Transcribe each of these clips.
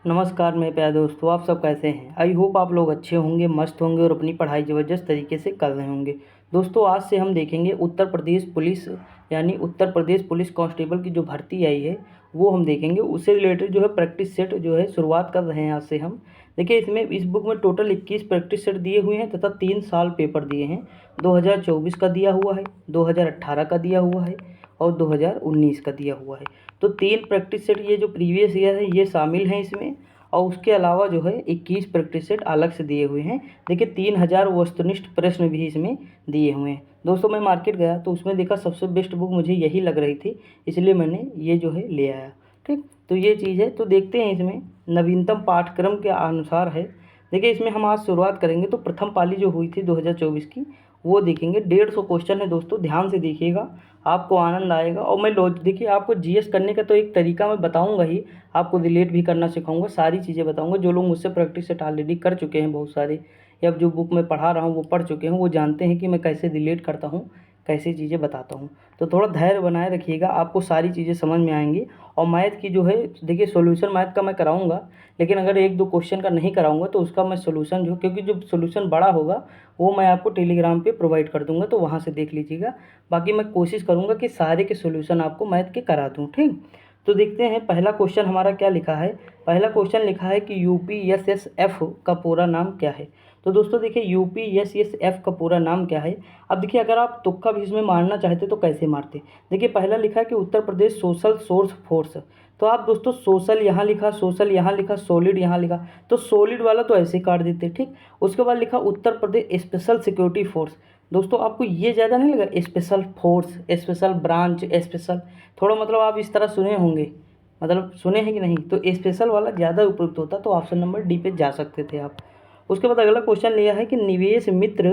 नमस्कार मेरे प्यारे दोस्तों, आप सब कैसे हैं। आई होप आप लोग अच्छे होंगे, मस्त होंगे और अपनी पढ़ाई ज़बरदस्त तरीके से कर रहे होंगे। दोस्तों आज से हम देखेंगे उत्तर प्रदेश पुलिस यानी उत्तर प्रदेश पुलिस कांस्टेबल की जो भर्ती आई है वो हम देखेंगे। उससे रिलेटेड जो है प्रैक्टिस सेट जो है शुरुआत कर रहे हैं आज से हम। देखिए इसमें इस बुक में टोटल 21 प्रैक्टिस सेट दिए हुए हैं तथा 3 साल पेपर दिए हैं। 2024 का दिया हुआ है, 2018 का दिया हुआ है और 2019 का दिया हुआ है। तो 3 प्रैक्टिस सेट ये जो प्रीवियस ईयर है ये शामिल हैं इसमें। और उसके अलावा जो है 21 प्रैक्टिस सेट अलग से दिए हुए हैं। देखिए 3000 वस्तुनिष्ठ प्रश्न भी इसमें दिए हुए हैं। दोस्तों मैं मार्केट गया तो उसमें देखा सबसे बेस्ट बुक मुझे यही लग रही थी, इसलिए मैंने ये जो है ले आया। ठीक, तो ये चीज़ है। तो देखते हैं इसमें नवीनतम पाठ्यक्रम के अनुसार है। देखिए इसमें हम आज शुरुआत करेंगे तो प्रथम पाली जो हुई थी 2024 की वो देखेंगे। 150 क्वेश्चन है दोस्तों, ध्यान से देखिएगा, आपको आनंद आएगा। और मैं देखिए आपको जीएस करने का तो एक तरीका मैं बताऊंगा ही, आपको रिलेट भी करना सिखाऊंगा, सारी चीज़ें बताऊंगा। जो लोग मुझसे प्रैक्टिस सेट ऑलरेडी कर चुके हैं बहुत सारे, या जो बुक में पढ़ा रहा हूँ वो पढ़ चुके हैं, वो जानते हैं कि मैं कैसे रिलेट करता हूँ, कैसी चीज़ें बताता हूँ। तो थोड़ा धैर्य बनाए रखिएगा, आपको सारी चीज़ें समझ में आएंगी। और मैथ की जो है देखिए सॉल्यूशन मैथ का मैं कराऊंगा, लेकिन अगर 1-2 क्वेश्चन का नहीं कराऊंगा तो उसका मैं सॉल्यूशन जो, क्योंकि जो सॉल्यूशन बड़ा होगा वो मैं आपको टेलीग्राम पे प्रोवाइड कर दूंगा, तो वहाँ से देख लीजिएगा। बाकी मैं कोशिश करूँगा कि सारे के सॉल्यूशन आपको मैथ के करा दूँ। ठीक, तो देखते हैं पहला क्वेश्चन हमारा क्या लिखा है। पहला क्वेश्चन लिखा है कि यूपीएसएसएफ का पूरा नाम क्या है। तो दोस्तों देखिए यूपीएसएसएफ का पूरा नाम क्या है। अब देखिए अगर आप तुक्का भी इसमें मारना चाहते तो कैसे मारते। देखिए पहला लिखा है कि Uttar Pradesh social source force. तो आप दोस्तों सोशल यहाँ लिखा, सोशल यहाँ लिखा, सॉलिड यहाँ लिखा, तो सॉलिड वाला तो ऐसे काट देते। ठीक, उसके बाद लिखा Uttar Pradesh special security force. दोस्तों आपको ये ज़्यादा नहीं लगा, special force, special branch, special, थोड़ा मतलब आप इस तरह सुने होंगे, मतलब सुने हैं कि नहीं, तो स्पेशल वाला ज़्यादा उपयुक्त होता, तो ऑप्शन नंबर डी पे जा सकते थे आप। उसके बाद अगला क्वेश्चन लिया है कि निवेश मित्र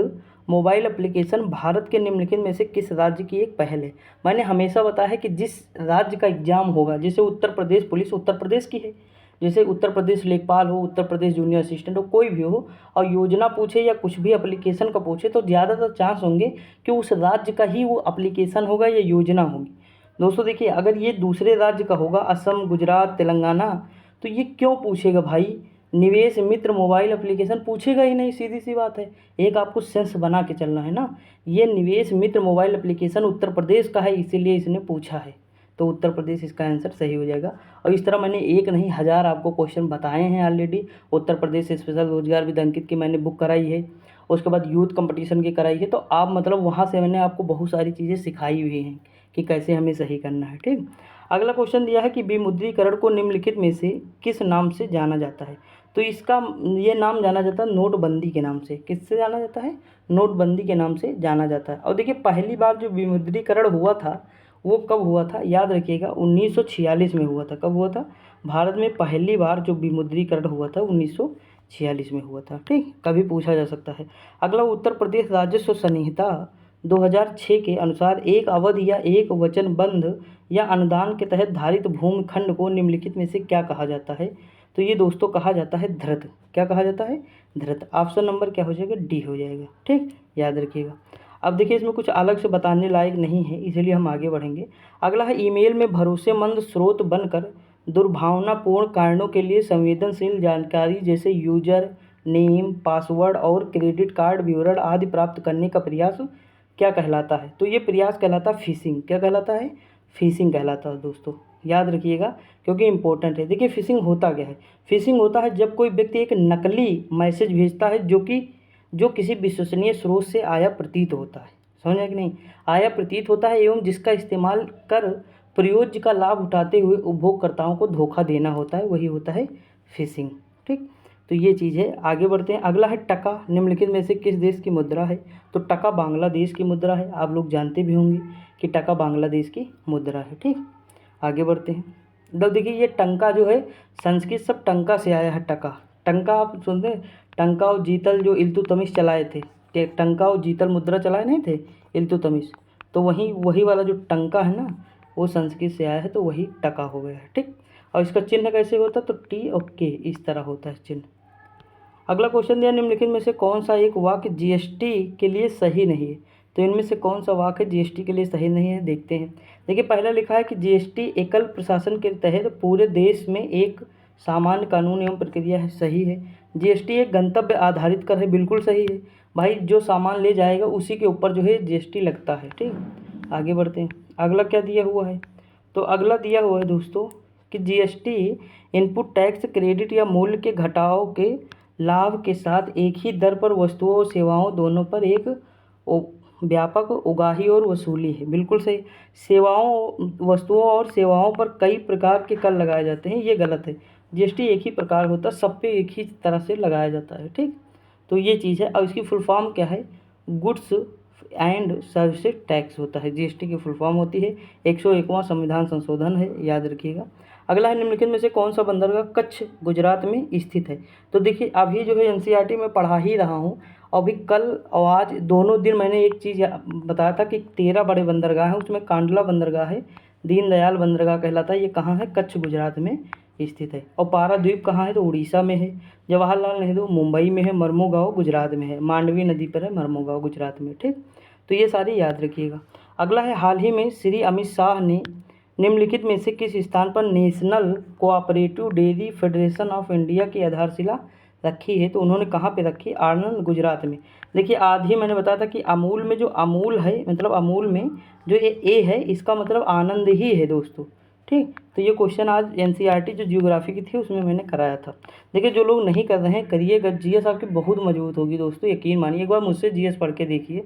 मोबाइल एप्लीकेशन भारत के निम्नलिखित में से किस राज्य की एक पहल है। मैंने हमेशा बताया है कि जिस राज्य का एग्जाम होगा, जैसे उत्तर प्रदेश पुलिस उत्तर प्रदेश की है, जैसे उत्तर प्रदेश लेखपाल हो, उत्तर प्रदेश जूनियर असिस्टेंट हो, कोई भी हो, और योजना पूछे या कुछ भी एप्लीकेशन का पूछे तो ज़्यादातर चांस होंगे कि उस राज्य का ही वो एप्लीकेशन होगा या योजना होगी। दोस्तों देखिए अगर ये दूसरे राज्य का होगा, असम, गुजरात, तेलंगाना, तो ये क्यों पूछेगा भाई, निवेश मित्र मोबाइल एप्लीकेशन पूछेगा ही नहीं, सीधी सी बात है। एक आपको सेंस बना के चलना है ना। ये निवेश मित्र मोबाइल एप्लीकेशन उत्तर प्रदेश का है, इसीलिए इसने पूछा है, तो उत्तर प्रदेश इसका आंसर सही हो जाएगा। और इस तरह मैंने एक नहीं 1000 आपको क्वेश्चन बताए हैं ऑलरेडी। उत्तर प्रदेश स्पेशल रोजगार विद अंकित की मैंने बुक कराई है, उसके बाद यूथ कंपटीशन की कराई है, तो आप मतलब वहाँ से मैंने आपको बहुत सारी चीज़ें सिखाई हुई हैं कि कैसे हमें सही करना है। ठीक, अगला क्वेश्चन दिया है कि विमुद्रीकरण को निम्नलिखित में से किस नाम से जाना जाता है। तो इसका ये नाम जाना जाता है नोटबंदी के नाम से। किससे जाना जाता है, नोटबंदी के नाम से जाना जाता है। और देखिए पहली बार जो विमुद्रीकरण हुआ था वो कब हुआ था, याद रखिएगा 1946 में हुआ था। कब हुआ था, भारत में पहली बार जो विमुद्रीकरण हुआ था 1946 में हुआ था। ठीक, कभी पूछा जा सकता है। अगला उत्तर प्रदेश राजस्व संहिता 2006 के अनुसार एक अवधि या एक वचनबंध या अनुदान के तहत धारित भूमि खंड को निम्नलिखित में से क्या कहा जाता है। तो ये दोस्तों कहा जाता है धृत। क्या कहा जाता है, धृत। ऑप्शन नंबर क्या हो जाएगा, डी हो जाएगा। ठीक, याद रखिएगा। अब देखिए इसमें कुछ अलग से बताने लायक नहीं है, इसलिए हम आगे बढ़ेंगे। अगला है ईमेल में भरोसेमंद स्रोत बनकर दुर्भावनापूर्ण कारणों के लिए संवेदनशील जानकारी जैसे यूजर नेम, पासवर्ड और क्रेडिट कार्ड विवरण आदि प्राप्त करने का प्रयास क्या कहलाता है। तो ये प्रयास कहलाता है फिशिंग। क्या कहलाता है, फिशिंग कहलाता है दोस्तों, याद रखिएगा क्योंकि इंपॉर्टेंट है। देखिए फिशिंग होता क्या है, फिशिंग होता है जब कोई व्यक्ति एक नकली मैसेज भेजता है जो किसी विश्वसनीय स्रोत से आया प्रतीत होता है। समझे कि नहीं, आया प्रतीत होता है एवं जिसका इस्तेमाल कर प्रयोज्य का लाभ उठाते हुए उपभोगकर्ताओं को धोखा देना होता है, वही होता है फिशिंग। ठीक, तो ये चीज़ है। आगे बढ़ते हैं। अगला है टका निम्नलिखित में से किस देश की मुद्रा है। तो टका बांग्लादेश की मुद्रा है, आप लोग जानते भी होंगे कि टका बांग्लादेश की मुद्रा है। ठीक, आगे बढ़ते हैं। तो देखिए ये टंका जो है संस्कृत सब टंका से आया है। टका, टंका आप सुनते हैं, टंका और जीतल जो इल्तुतमिश चलाए थे, टंका और जीतल मुद्रा चलाए नहीं थे इल्तुतमिश, तो वही वाला जो टंका है ना वो संस्कृत से आया है, तो वही टका हो गया है। ठीक, और इसका चिन्ह कैसे होता है, तो टी और के इस तरह होता है चिन्ह। अगला क्वेश्चन दिया निम्नलिखित में से कौन सा एक वाक्य जीएसटी के लिए सही नहीं है। तो इनमें से कौन सा वाक्य जीएसटी के लिए सही नहीं है, देखते हैं। देखिए पहला लिखा है कि जीएसटी एकल प्रशासन के तहत पूरे देश में एक सामान्य कानून एवं प्रक्रिया है, सही है। जीएसटी एक गंतव्य आधारित कर है, बिल्कुल सही है भाई, जो सामान ले जाएगा उसी के ऊपर जो है जीएसटी लगता है। ठीक, आगे बढ़ते हैं। अगला क्या दिया हुआ है, तो अगला दिया हुआ है दोस्तों कि जीएसटी इनपुट टैक्स क्रेडिट या मूल्य के घटाव के लाभ के साथ एक ही दर पर वस्तुओं और सेवाओं दोनों पर एक व्यापक उगाही और वसूली है, बिल्कुल सही। वस्तुओं और सेवाओं पर कई प्रकार के कर लगाए जाते हैं, ये गलत है। जीएसटी एक ही प्रकार होता है, सब पे एक ही तरह से लगाया जाता है। ठीक, तो ये चीज़ है। और इसकी फुल फॉर्म क्या है, गुड्स एंड सर्विसेज टैक्स होता है, जीएसटी की फुल फॉर्म होती है। 101वां संविधान संशोधन है, याद रखिएगा। अगला है, निम्नलिखित में से कौन सा बंदरगाह कच्छ गुजरात में स्थित है। तो देखिए अभी जो है एनसीईआरटी में पढ़ा ही रहा हूँ, अभी कल और आज दोनों दिन मैंने एक चीज़ बताया था कि 13 बड़े बंदरगाह हैं, उसमें कांडला बंदरगाह है, दीनदयाल बंदरगाह कहलाता है, ये कहाँ है, कच्छ गुजरात में स्थित है। और पाराद्वीप कहाँ है, तो उड़ीसा में है। जवाहरलाल नेहरू मुंबई में है, मर्मुगांव गुजरात में है, मांडवी नदी पर है मर्मुगांव गुजरात में। ठीक, तो ये सारी याद रखिएगा। अगला है, हाल ही में श्री अमित शाह ने निम्नलिखित में से किस स्थान पर national cooperative dairy federation of India की आधारशिला रखी है। तो उन्होंने कहाँ पे रखी, आनंद गुजरात में। देखिए आज ही मैंने बताया था कि अमूल में जो अमूल है, मतलब अमूल में जो ये ए है इसका मतलब आनंद ही है दोस्तों। ठीक, तो ये क्वेश्चन आज एनसीईआरटी जो जियोग्राफी की थी उसमें मैंने कराया था। देखिए जो लोग नहीं कर रहे हैं करिएगा, जीएस आपकी बहुत मजबूत होगी दोस्तों, यकीन मानिए, एक बार मुझसे जीएस पढ़ के देखिए।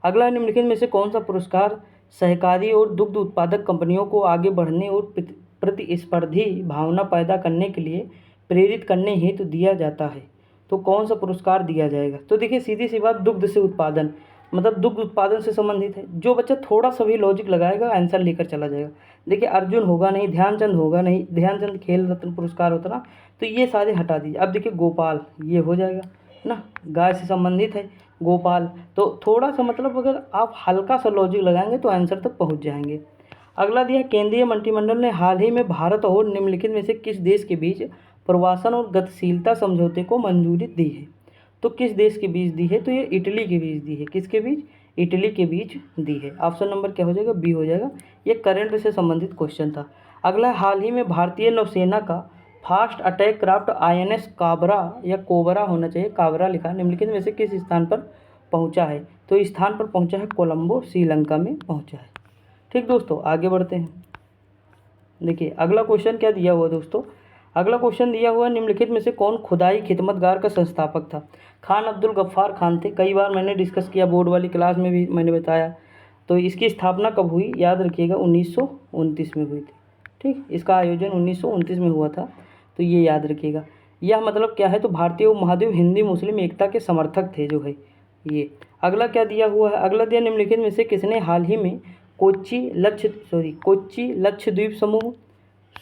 अगला निम्नलिखित में से कौन सा पुरस्कार सहकारी और दुग्ध उत्पादक कंपनियों को आगे बढ़ने और प्रतिस्पर्धी भावना पैदा करने के लिए प्रेरित करने हेतु दिया जाता है। तो कौन सा पुरस्कार दिया जाएगा, तो देखिए सीधी सी बात, दुग्ध से उत्पादन, मतलब दुग्ध उत्पादन से संबंधित है। जो बच्चा थोड़ा सा भी लॉजिक लगाएगा आंसर लेकर चला जाएगा। देखिए अर्जुन होगा नहीं, ध्यानचंद होगा नहीं, ध्यानचंद खेल रत्न पुरस्कार होता ना, तो ये सारे हटा दीजिए। अब देखिए गोपाल, ये हो जाएगा ना, गाय से संबंधित है गोपाल, तो थोड़ा सा मतलब अगर आप हल्का सा लॉजिक लगाएंगे तो आंसर तक पहुंच जाएंगे। अगला दिया, केंद्रीय मंत्रिमंडल ने हाल ही में भारत और निम्नलिखित में से किस देश के बीच प्रवासन और गतिशीलता समझौते को मंजूरी दी है। तो किस देश के बीच दी है, तो ये इटली के बीच दी है। किसके बीच, इटली के बीच दी है। ऑप्शन नंबर क्या हो जाएगा, बी हो जाएगा। ये करंट से संबंधित क्वेश्चन था। अगला, हाल ही में भारतीय नौसेना का fast attack craft INS Kabra या कोबरा होना चाहिए, काबरा लिखा, निम्नलिखित में से किस स्थान पर पहुंचा है। तो इस स्थान पर पहुंचा है कोलंबो, श्रीलंका में पहुंचा है। ठीक दोस्तों, आगे बढ़ते हैं। देखिए अगला क्वेश्चन क्या दिया हुआ दोस्तों, अगला क्वेश्चन दिया हुआ, निम्नलिखित में से कौन खुदाई खिदमतगार का संस्थापक था। खान अब्दुल गफ्फार खान थे, कई बार मैंने डिस्कस किया, बोर्ड वाली क्लास में भी मैंने बताया। तो इसकी स्थापना कब हुई, याद रखिएगा 1929 में हुई थी। ठीक, इसका आयोजन 1929 में हुआ था, तो ये याद रखिएगा। यह मतलब क्या है, तो भारतीय उपमहाद्वीप हिंदी मुस्लिम एकता के समर्थक थे जो है ये। अगला क्या दिया हुआ है, अगला दिया, निम्नलिखित में से किसने हाल ही में कोच्चि लक्षद्वीप समूह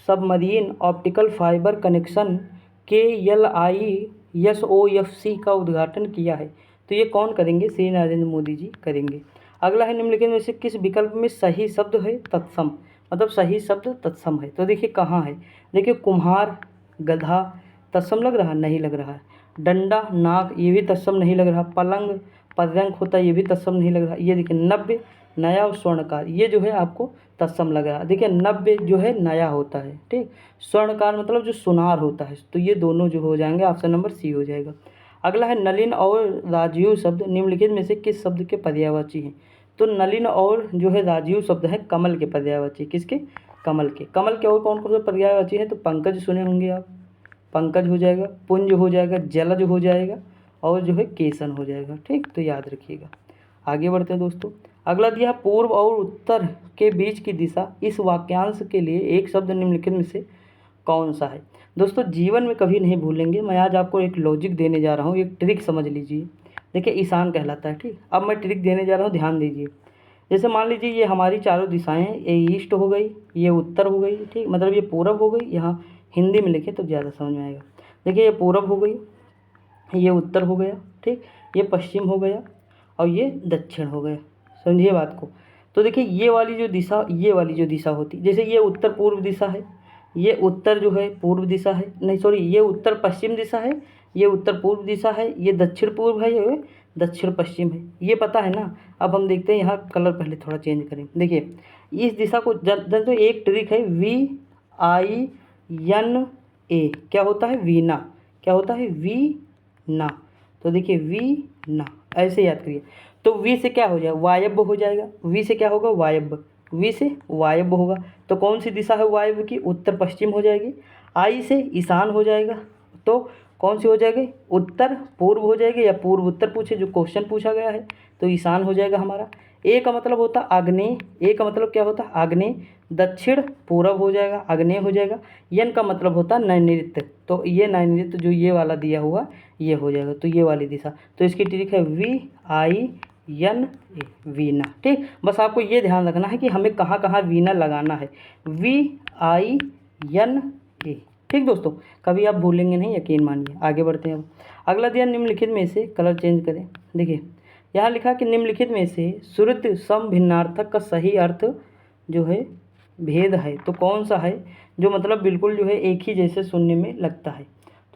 submarine optical fibre connection KLISOFC का उद्घाटन किया है। तो ये कौन करेंगे, श्री नरेंद्र मोदी जी करेंगे। अगला है, निम्नलिखित में से किस विकल्प में सही शब्द है तत्सम, मतलब सही शब्द तत्सम है। तो देखिए कहाँ है, देखिए कुम्हार, गधा, तत्सम लग रहा, नहीं लग रहा है। डंडा, नाक, ये भी तत्सम नहीं लग रहा। पलंग, पदंक होता है, ये भी तत्सम नहीं लग रहा। ये देखिए नव्य, नया और स्वर्णकार, ये जो है आपको तत्सम लग रहा है। देखिए नव्य जो है नया होता है, ठीक, स्वर्णकार मतलब जो सुनार होता है, तो ये दोनों जो हो जाएंगे, ऑप्शन नंबर सी हो जाएगा। अगला है, नलिन और राजीव शब्द निम्नलिखित में से किस शब्द के पर्यायवाची हैं। तो नलिन और जो है राजीव शब्द है कमल के पर्यायवाची, किसके, कमल के। कमल के और कौन कौन से पर्यायवाची हैं, तो पंकज सुने होंगे आप, पंकज हो जाएगा, पुंज हो जाएगा, जलज हो जाएगा, और जो है केसन हो जाएगा। ठीक, तो याद रखिएगा। आगे बढ़ते हैं दोस्तों। अगला दिया, पूर्व और उत्तर के बीच की दिशा, इस वाक्यांश के लिए एक शब्द निम्नलिखित में से कौन सा है। दोस्तों जीवन में कभी नहीं भूलेंगे, मैं आज आपको एक लॉजिक देने जा रहा हूँ, एक ट्रिक समझ लीजिए। देखिए ईशान कहलाता है, ठीक। अब मैं ट्रिक देने जा रहा हूँ, ध्यान दीजिए। जैसे मान लीजिए ये हमारी चारों दिशाएं हैं, ये ईस्ट हो गई, ये उत्तर हो गई, ठीक, मतलब ये पूरब हो गई। यहाँ हिंदी में लिखे तो ज़्यादा समझ में आएगा। देखिए ये पूरब हो गई, ये उत्तर हो गया, ठीक, ये पश्चिम हो गया, और ये दक्षिण हो गया। समझिए बात को। तो देखिए ये वाली जो दिशा, ये वाली जो दिशा होती, जैसे ये उत्तर पूर्व दिशा है, ये उत्तर जो है पूर्व दिशा है, नहीं सॉरी, ये उत्तर पश्चिम दिशा है, ये उत्तर पूर्व दिशा है, ये दक्षिण पूर्व है, ये दक्षिण पश्चिम है, ये पता है ना। अब हम देखते हैं, यहाँ कलर पहले थोड़ा चेंज करें। देखिए इस दिशा को तो एक ट्रिक है, VIN ए क्या होता है, वीणा। क्या होता है, वीणा। तो देखिए वीणा, ऐसे याद करिए। तो वी से क्या हो जाएगा, वायव्य हो जाएगा। वी से क्या होगा, वायव्य। वी से वायव्य होगा। तो कौन सी दिशा है वायव्य की, उत्तर पश्चिम हो जाएगी। आई से ईशान हो जाएगा। तो कौन सी हो जाएगी, उत्तर पूर्व हो जाएगी, या पूर्व उत्तर पूछे जो क्वेश्चन पूछा गया है, तो ईशान हो जाएगा हमारा। ए का मतलब होता है आग्नेय। ए का मतलब क्या होता है, आग्नेय। दक्षिण पूरब हो जाएगा, आग्नेय हो जाएगा। यन का मतलब होता है नैऋत्य। तो ये नैऋत्य जो ये वाला दिया हुआ ये हो जाएगा, तो ये वाली दिशा। तो इसकी ट्रिक है VIN A, वीणा। ठीक, बस आपको ये ध्यान रखना है कि हमें कहाँ कहाँ वीणा लगाना है, VIN A। ठीक दोस्तों, कभी आप भूलेंगे नहीं, यकीन मानिए। आगे बढ़ते हैं। अब अगला दिया, निम्नलिखित में से, कलर चेंज करें। देखिए यहाँ लिखा कि निम्नलिखित में से श्रुत सम भिन्नार्थक का सही अर्थ जो है भेद है, तो कौन सा है जो मतलब बिल्कुल जो है एक ही जैसे सुनने में लगता है।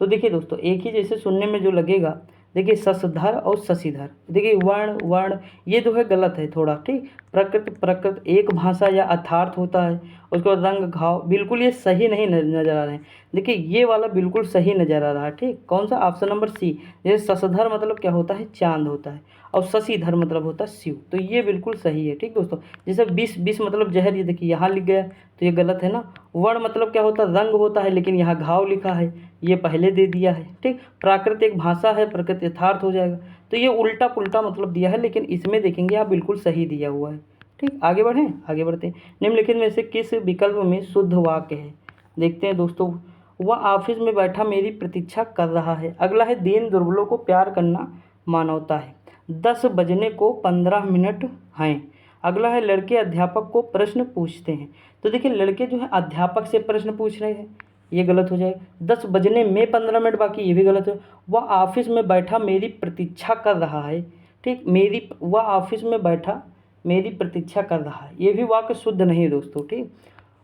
तो देखिए दोस्तों, एक ही जैसे सुनने में जो लगेगा, देखिए ससधर और शशिधर, देखिए वर्ण वर्ण ये जो है गलत है थोड़ा। ठीक, प्रकृत प्रकृत एक भाषा या अर्थार्थ होता है। उसके बाद रंग घाव, बिल्कुल ये सही नहीं नज़र आ रहे हैं। देखिए ये वाला बिल्कुल सही नज़र आ रहा है। ठीक, कौन सा, ऑप्शन नंबर सी। जैसे ससधर मतलब क्या होता है, चांद होता है, और शशिधर मतलब होता है शिव। तो ये बिल्कुल सही है। ठीक दोस्तों, जैसे विष, विष मतलब जहर, ये देखिए यहाँ लिख गया, तो ये गलत है ना। वर्ण मतलब क्या होता है, रंग होता है, लेकिन यहाँ घाव लिखा है, ये पहले दे दिया है। ठीक, प्राकृत एक भाषा है, प्रकृत यथार्थ हो जाएगा। तो ये उल्टा पुल्टा मतलब दिया है, लेकिन इसमें देखेंगे आप बिल्कुल सही दिया हुआ है। ठीक, आगे बढ़ें, आगे बढ़ते हैं। निम्नलिखित में से किस विकल्प में शुद्ध वाक्य है, देखते हैं दोस्तों। वह ऑफिस में बैठा मेरी प्रतीक्षा कर रहा है। अगला है, दीन दुर्बलों को प्यार करना मानवता है। 10 बजने को 15 मिनट हैं। अगला है, लड़के अध्यापक को प्रश्न पूछते हैं। तो देखिए लड़के जो है अध्यापक से प्रश्न पूछ रहे हैं, ये गलत हो जाएगा। 10 बजने में 15 मिनट बाकी, ये भी गलत है। वह ऑफिस में बैठा मेरी प्रतीक्षा कर रहा है। ठीक, मेरी, वह ऑफिस में बैठा मेरी प्रतीक्षा कर रहा है, ये भी वाक्य शुद्ध नहीं है दोस्तों। ठीक,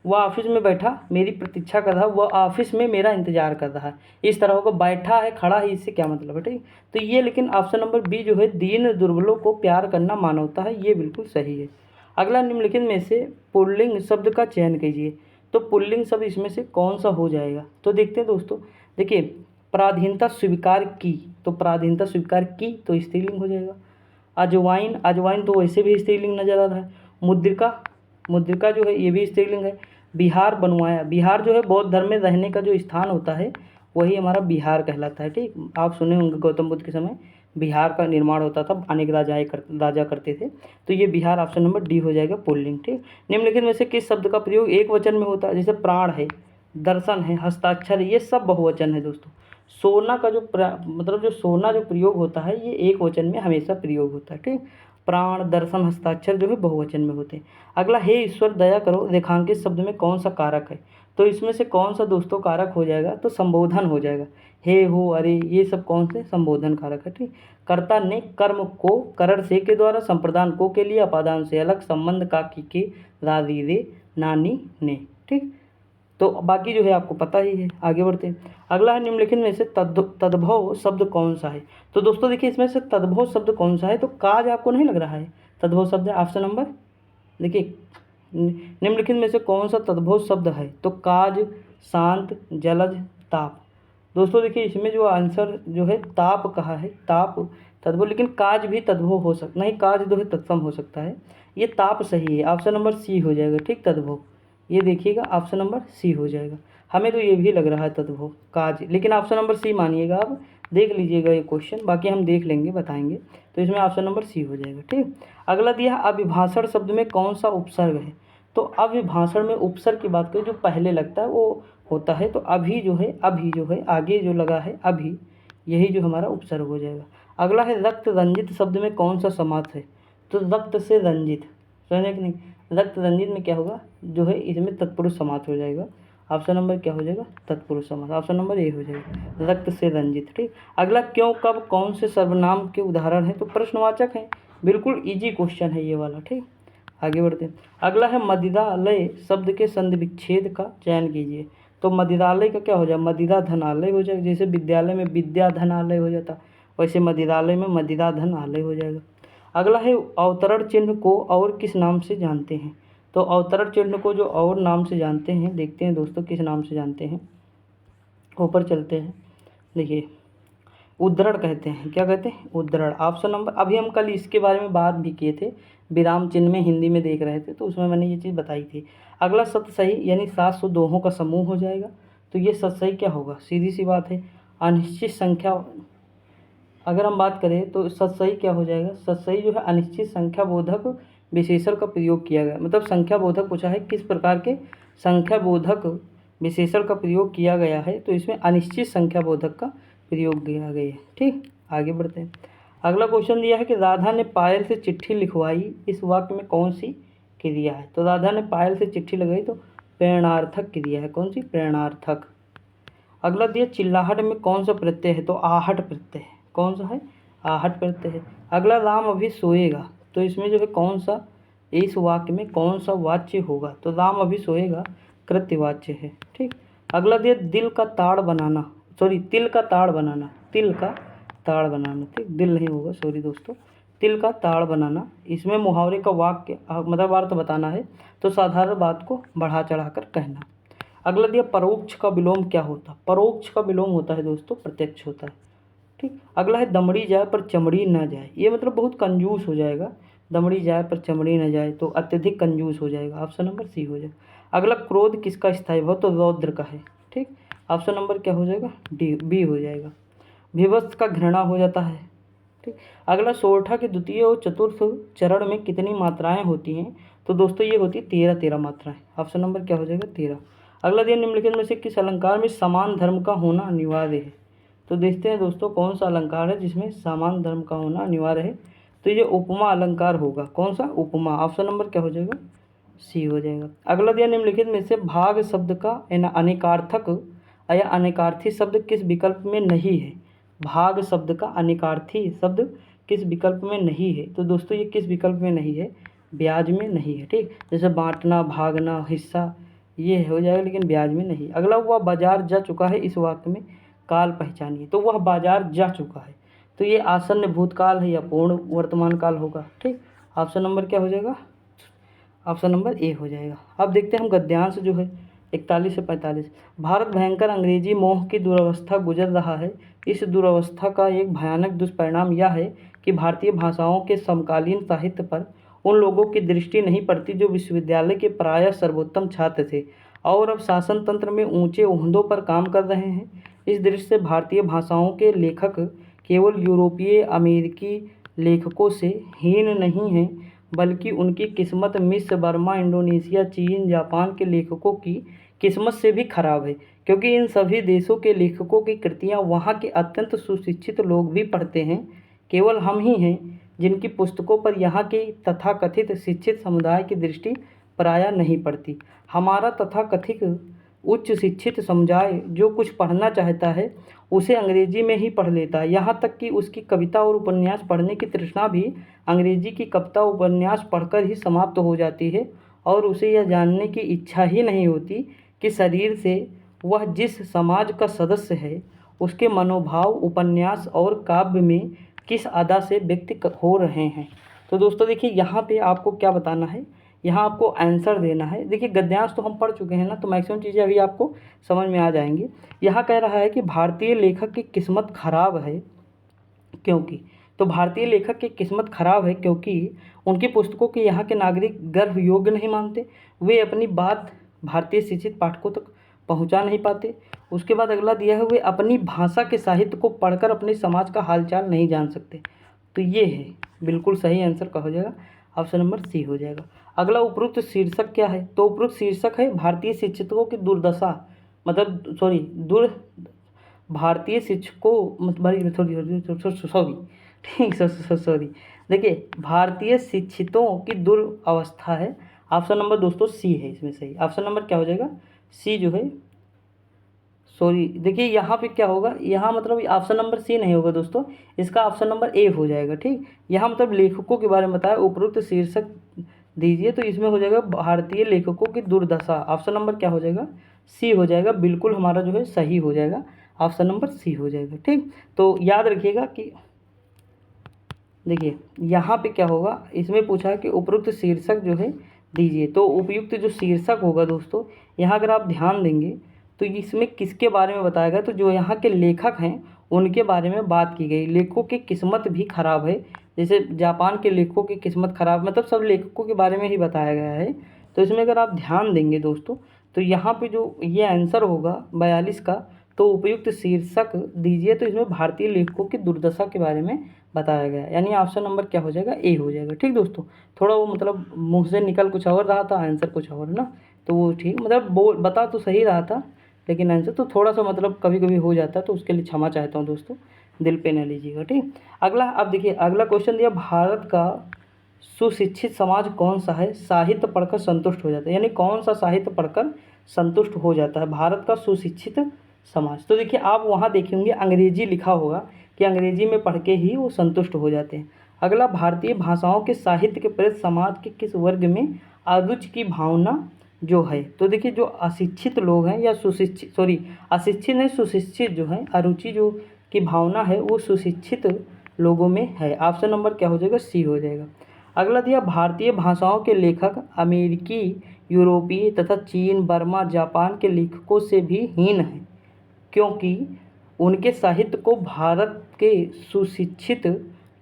वह ऑफिस में बैठा मेरी प्रतीक्षा कर रहा है, वह ऑफिस में मेरा इंतजार कर रहा है, इस तरह होगा। बैठा है, खड़ा है, इससे क्या मतलब है। ठीक, तो ये, लेकिन ऑप्शन नंबर बी जो है, दीन दुर्बलों को प्यार करना मानवता है, ये बिल्कुल सही है। अगला, निम्नलिखित में से पुल्लिंग शब्द का चयन कीजिए। तो पुल्लिंग शब्द इसमें से कौन सा हो जाएगा, तो देखते हैं दोस्तों। देखिए पराधीनता स्वीकार की, तो पराधीनता स्वीकार की तो स्त्रीलिंग हो जाएगा। अजवाइन, अजवाइन तो वैसे भी स्त्रीलिंग नजर आ रहा है। मुद्रिका, मुद्रिका जो है ये भी स्त्रीलिंग है। बिहार बनवाया, बिहार जो है बौद्ध धर्म में रहने का जो स्थान होता है वही हमारा बिहार कहलाता है। ठीक, आप सुने होंगे गौतम बुद्ध के समय बिहार का निर्माण होता था, अनेक राजा करते थे। तो ये बिहार ऑप्शन नंबर डी हो जाएगा पुल्लिंग। ठीक, निम्नलिखित में से किस शब्द का प्रयोग एक वचन में होता है, जैसे प्राण है, दर्शन है, हस्ताक्षर है, ये सब बहुवचन है दोस्तों। सोना का जो मतलब जो सोना जो प्रयोग होता है ये एक वचन में हमेशा प्रयोग होता है। ठीक, प्राण, दर्शन, हस्ताक्षर जो है बहुवचन में होते हैं। अगला, हे ईश्वर दया करो, रेखांकित शब्द में कौन सा कारक है, तो इसमें से कौन सा दोस्तों कारक हो जाएगा, तो संबोधन हो जाएगा। हे, हो, अरे, ये सब कौन से संबोधन कारक है। ठीक, कर्ता ने कर्म को करण से के द्वारा, संप्रदान को के लिए, अपादान से अलग, संबंध का के, दादी रे, नानी ने। ठीक, तो बाकी जो है आपको पता ही है। आगे बढ़ते हैं। अगला है, निम्नलिखित में से तद्भव शब्द कौन सा है। तो दोस्तों देखिए इसमें से तद्भव शब्द कौन सा है, तो काज आपको नहीं लग रहा है तद्भव शब्द है, ऑप्शन नंबर, देखिए निम्नलिखित में से कौन सा तद्भव शब्द है, तो काज, शांत, जलज, ताप। दोस्तों देखिए इसमें जो आंसर जो है ताप कहा है, ताप तद्भव, लेकिन काज भी तद्भव हो सकता नहीं, काज जो है तत्सम हो सकता है, ये ताप सही है, ऑप्शन नंबर सी हो जाएगा। ठीक, तद्भव, ये देखिएगा ऑप्शन नंबर सी हो जाएगा। हमें तो ये भी लग रहा है तद्भव काज, लेकिन ऑप्शन नंबर सी मानिएगा, आप देख लीजिएगा ये क्वेश्चन, बाकी हम देख लेंगे, बताएंगे। तो इसमें ऑप्शन नंबर सी हो जाएगा। ठीक, अगला दिया, अभिभाषण शब्द में कौन सा उपसर्ग है, तो अभिभाषण में उपसर्ग की बात करें जो पहले लगता है वो होता है, तो अभी जो है, अभी जो है आगे जो लगा है अभी, यही जो हमारा उपसर्ग हो जाएगा। अगला है, रक्त रंजित शब्द में कौन सा समास है, तो रक्त से रंजित, समझे कि नहीं, रक्त रंजित में क्या होगा, जो है इसमें तत्पुरुष समास हो जाएगा। ऑप्शन नंबर क्या हो जाएगा, तत्पुरुष समास, ऑप्शन नंबर ए हो जाएगा, रक्त से रंजित। ठीक, अगला, क्यों, कब, कौन से सर्वनाम के उदाहरण है, तो प्रश्नवाचक है, बिल्कुल इजी क्वेश्चन है ये वाला। ठीक, आगे बढ़ते हैं। अगला है, मदिरालय शब्द के संधि विच्छेद का चयन कीजिए। तो मदिरालय का क्या हो जाए, मदिरा धनालय हो जाएगा, जैसे विद्यालय में विद्या धनालय हो जाता, वैसे मदिरालय में मदिरा धनालय हो जाएगा। अगला है, अवतरण चिन्ह को और किस नाम से जानते हैं, तो अवतरण चिन्ह को जो और नाम से जानते हैं, देखते हैं दोस्तों किस नाम से जानते हैं। ऊपर चलते हैं। देखिए उद्धरण कहते हैं, क्या कहते हैं? उद्धरण। ऑप्शन नंबर, अभी हम कल इसके बारे में बात भी किए थे, विराम चिन्ह में हिंदी में देख रहे थे, तो उसमें मैंने ये चीज़ बताई थी। अगला सत सही यानी 700 दोहों का समूह हो जाएगा। तो ये सत सही क्या होगा? सीधी सी बात है, अनिश्चित संख्या। अगर हम बात करें तो सत सही क्या हो जाएगा? सत सही जो है अनिश्चित संख्या बोधक विशेषण का प्रयोग किया गया, मतलब संख्या बोधक पूछा है किस प्रकार के संख्या बोधक विशेषण का प्रयोग किया गया है, तो इसमें अनिश्चित संख्या बोधक का प्रयोग किया गया है। ठीक, आगे बढ़ते हैं। अगला क्वेश्चन दिया है कि राधा ने पायल से चिट्ठी लिखवाई, इस वाक्य में कौन सी क्रिया है? तो राधा ने पायल से चिट्ठी लगाई, तो प्रेरणार्थक क्रिया है। कौन सी? प्रेरणार्थक। अगला दिया चिल्लाहट में कौन सा प्रत्यय है? तो आहट प्रत्यय है। कौन सा है? आहट प्रत्यय है। अगला राम अभी सोएगा, तो इसमें जो है कौन सा, इस वाक्य में कौन सा वाच्य होगा? तो राम अभी सोएगा कृत्यवाच्य है। ठीक, अगला दिया दिल का ताड़ बनाना, सॉरी तिल का ताड़ बनाना, तिल का ताड़ बनाना, ठीक, दिल नहीं होगा, सॉरी दोस्तों, तिल का ताड़ बनाना। इसमें मुहावरे का वाक्य मतलब अर्थ बताना है, तो साधारण बात को बढ़ा चढ़ाकर कहना। अगला दिया परोक्ष का विलोम क्या होता है? परोक्ष का विलोम होता है दोस्तों प्रत्यक्ष होता है। ठीक, अगला है दमड़ी जाए पर चमड़ी ना जाए, ये मतलब बहुत कंजूस हो जाएगा। दमड़ी जाए पर चमड़ी ना जाए तो अत्यधिक कंजूस हो जाएगा। ऑप्शन नंबर सी हो जाएगा। अगला क्रोध किसका स्थायी भाव? तो रौद्र का है। ठीक, ऑप्शन नंबर क्या हो जाएगा? डी, बी हो जाएगा। विवश का घृणा हो जाता है। ठीक, अगला सोरठा के द्वितीय और चतुर्थ चरण में कितनी मात्राएं होती हैं? तो दोस्तों ये होती है 13 मात्राएं। ऑप्शन नंबर क्या हो जाएगा? 13। अगला दिया निम्नलिखित में से किस अलंकार में समान धर्म का होना अनिवार्य है? तो देखते हैं दोस्तों कौन सा अलंकार है जिसमें समान धर्म का होना अनिवार्य है। तो ये उपमा अलंकार होगा। कौन सा? उपमा। ऑप्शन नंबर क्या हो जाएगा? सी हो जाएगा। अगला दिया निम्नलिखित में से भाग शब्द का अनेकार्थक या अनेकार्थी शब्द किस विकल्प में नहीं है? भाग शब्द का अनेकार्थी शब्द किस विकल्प में नहीं है? तो दोस्तों ये किस विकल्प में नहीं है? ब्याज में नहीं है। ठीक, जैसे बांटना, भागना, हिस्सा, ये हो जाएगा, लेकिन ब्याज में नहीं। अगला वह बाजार जा चुका है, इस वाक्य में काल पहचानिए। तो वह बाजार जा चुका है, तो ये आसन्न भूतकाल है या पूर्ण वर्तमान काल होगा। ठीक, ऑप्शन नंबर क्या हो जाएगा? ऑप्शन नंबर ए हो जाएगा। अब देखते हैं हम गद्यांश जो है 41 से 45। भारत भयंकर अंग्रेजी मोह की दुरवस्था गुजर रहा है। इस दुरवस्था का एक भयानक दुष्परिणाम यह है कि भारतीय भाषाओं के समकालीन साहित्य पर उन लोगों की दृष्टि नहीं पड़ती जो विश्वविद्यालय के प्रायः सर्वोत्तम छात्र थे और अब शासन तंत्र में ऊंचे ओहदों पर काम कर रहे हैं। इस दृष्टि से भारतीय भाषाओं के लेखक केवल यूरोपीय अमेरिकी लेखकों से हीन नहीं हैं, बल्कि उनकी किस्मत मिस्र, बर्मा, इंडोनेशिया, चीन, जापान के लेखकों की किस्मत से भी खराब है, क्योंकि इन सभी देशों के लेखकों की कृतियां वहां के अत्यंत सुशिक्षित लोग भी पढ़ते हैं। केवल हम ही हैं जिनकी पुस्तकों पर यहाँ के तथाकथित शिक्षित समुदाय की दृष्टि प्रायः नहीं पड़ती। हमारा तथाकथित उच्च शिक्षित समुदाय जो कुछ पढ़ना चाहता है उसे अंग्रेजी में ही पढ़ लेता है, यहाँ तक कि उसकी कविता और उपन्यास पढ़ने की तृष्णा भी अंग्रेजी की कविता उपन्यास पढ़कर ही समाप्त हो जाती है और उसे यह जानने की इच्छा ही नहीं होती कि शरीर से वह जिस समाज का सदस्य है उसके मनोभाव उपन्यास और काव्य में किस अदा से व्यक्त हो रहे हैं। तो दोस्तों देखिए यहाँ पे आपको क्या बताना है, यहाँ आपको आंसर देना है। देखिए गद्यांश तो हम पढ़ चुके हैं ना, तो मैक्सिमम चीज़ें अभी आपको समझ में आ जाएंगी। यहाँ कह रहा है कि भारतीय लेखक की किस्मत खराब है क्योंकि, तो भारतीय लेखक की किस्मत खराब है क्योंकि उनकी पुस्तकों के यहाँ के नागरिक गर्भ योग्य नहीं मानते, वे अपनी बात भारतीय शिक्षित पाठकों तक पहुँचा नहीं पाते। उसके बाद अगला दिया है वे अपनी भाषा के साहित्य को पढ़कर अपने समाज का हालचाल नहीं जान सकते। तो ये है बिल्कुल सही आंसर का हो जाएगा, ऑप्शन नंबर सी हो जाएगा। अगला उपरोक्त शीर्षक क्या है? तो उपरोक्त शीर्षक है भारतीय शिक्षकों की दुर्दशा, मतलब भारतीय शिक्षकों सॉरी ठीक सॉरी देखिए भारतीय शिक्षितों की दुर्अवस्था है। ऑप्शन नंबर दोस्तों सी है इसमें सही। ऑप्शन नंबर क्या हो जाएगा? सी जो है, सॉरी देखिए यहाँ पे क्या होगा, यहाँ मतलब ऑप्शन नंबर सी नहीं होगा दोस्तों, इसका ऑप्शन नंबर ए हो जाएगा। ठीक, यहाँ मतलब लेखकों के बारे में बताया, उपरोक्त शीर्षक दीजिए, तो इसमें हो जाएगा भारतीय लेखकों की दुर्दशा। ऑप्शन नंबर क्या हो जाएगा? सी हो जाएगा, बिल्कुल हमारा जो है सही हो जाएगा, ऑप्शन नंबर सी हो जाएगा। ठीक, तो याद रखिएगा कि देखिए यहाँ पे क्या होगा, इसमें पूछा है कि उपरोक्त शीर्षक जो है दीजिए, तो उपयुक्त जो शीर्षक होगा दोस्तों, यहाँ अगर आप ध्यान देंगे तो इसमें किसके बारे में बताया गया, तो जो यहाँ के लेखक हैं उनके बारे में बात की गई। लेखकों की किस्मत भी खराब है, जैसे जापान के लेखकों की किस्मत खराब, मतलब सब लेखकों के बारे में ही बताया गया है। तो इसमें अगर आप ध्यान देंगे दोस्तों, तो यहाँ पे जो ये आंसर होगा 42 का, तो उपयुक्त शीर्षक दीजिए। तो इसमें भारतीय लेखकों की दुर्दशा के बारे में बताया गया है, यानी ऑप्शन नंबर क्या हो जाएगा, ए हो जाएगा। ठीक दोस्तों, थोड़ा वो मतलब मुँह से निकल कुछ और रहा था, आंसर कुछ और ना, तो वो ठीक मतलब बता तो सही रहा था, लेकिन आंसर तो थोड़ा सा मतलब कभी कभी हो जाता है, तो उसके लिए क्षमा चाहता हूँ दोस्तों, दिल पे न लीजिएगा। ठीक, अगला अब देखिए, अगला क्वेश्चन दिया, भारत का सुशिक्षित समाज कौन सा है, साहित्य पढ़कर संतुष्ट हो जाता है, यानी कौन सा साहित्य पढ़कर संतुष्ट हो जाता है भारत का सुशिक्षित समाज। तो देखिए आप वहाँ देखेंगे अंग्रेजी लिखा होगा कि अंग्रेजी में पढ़ के ही वो संतुष्ट हो जाते हैं। अगला, भारतीय भाषाओं के साहित्य के प्रति समाज के किस वर्ग में अरुचि की भावना जो है। तो देखिए जो अशिक्षित लोग हैं या सुशिक्षित, सॉरी अशिक्षित नहीं, सुशिक्षित जो है, अरुचि जो की भावना है वो सुशिक्षित लोगों में है। ऑप्शन नंबर क्या हो जाएगा, सी हो जाएगा। अगला दिया, भारतीय भाषाओं के लेखक अमेरिकी, यूरोपीय तथा चीन, बर्मा, जापान के लेखकों से भी हीन हैं, क्योंकि उनके साहित्य को भारत के सुशिक्षित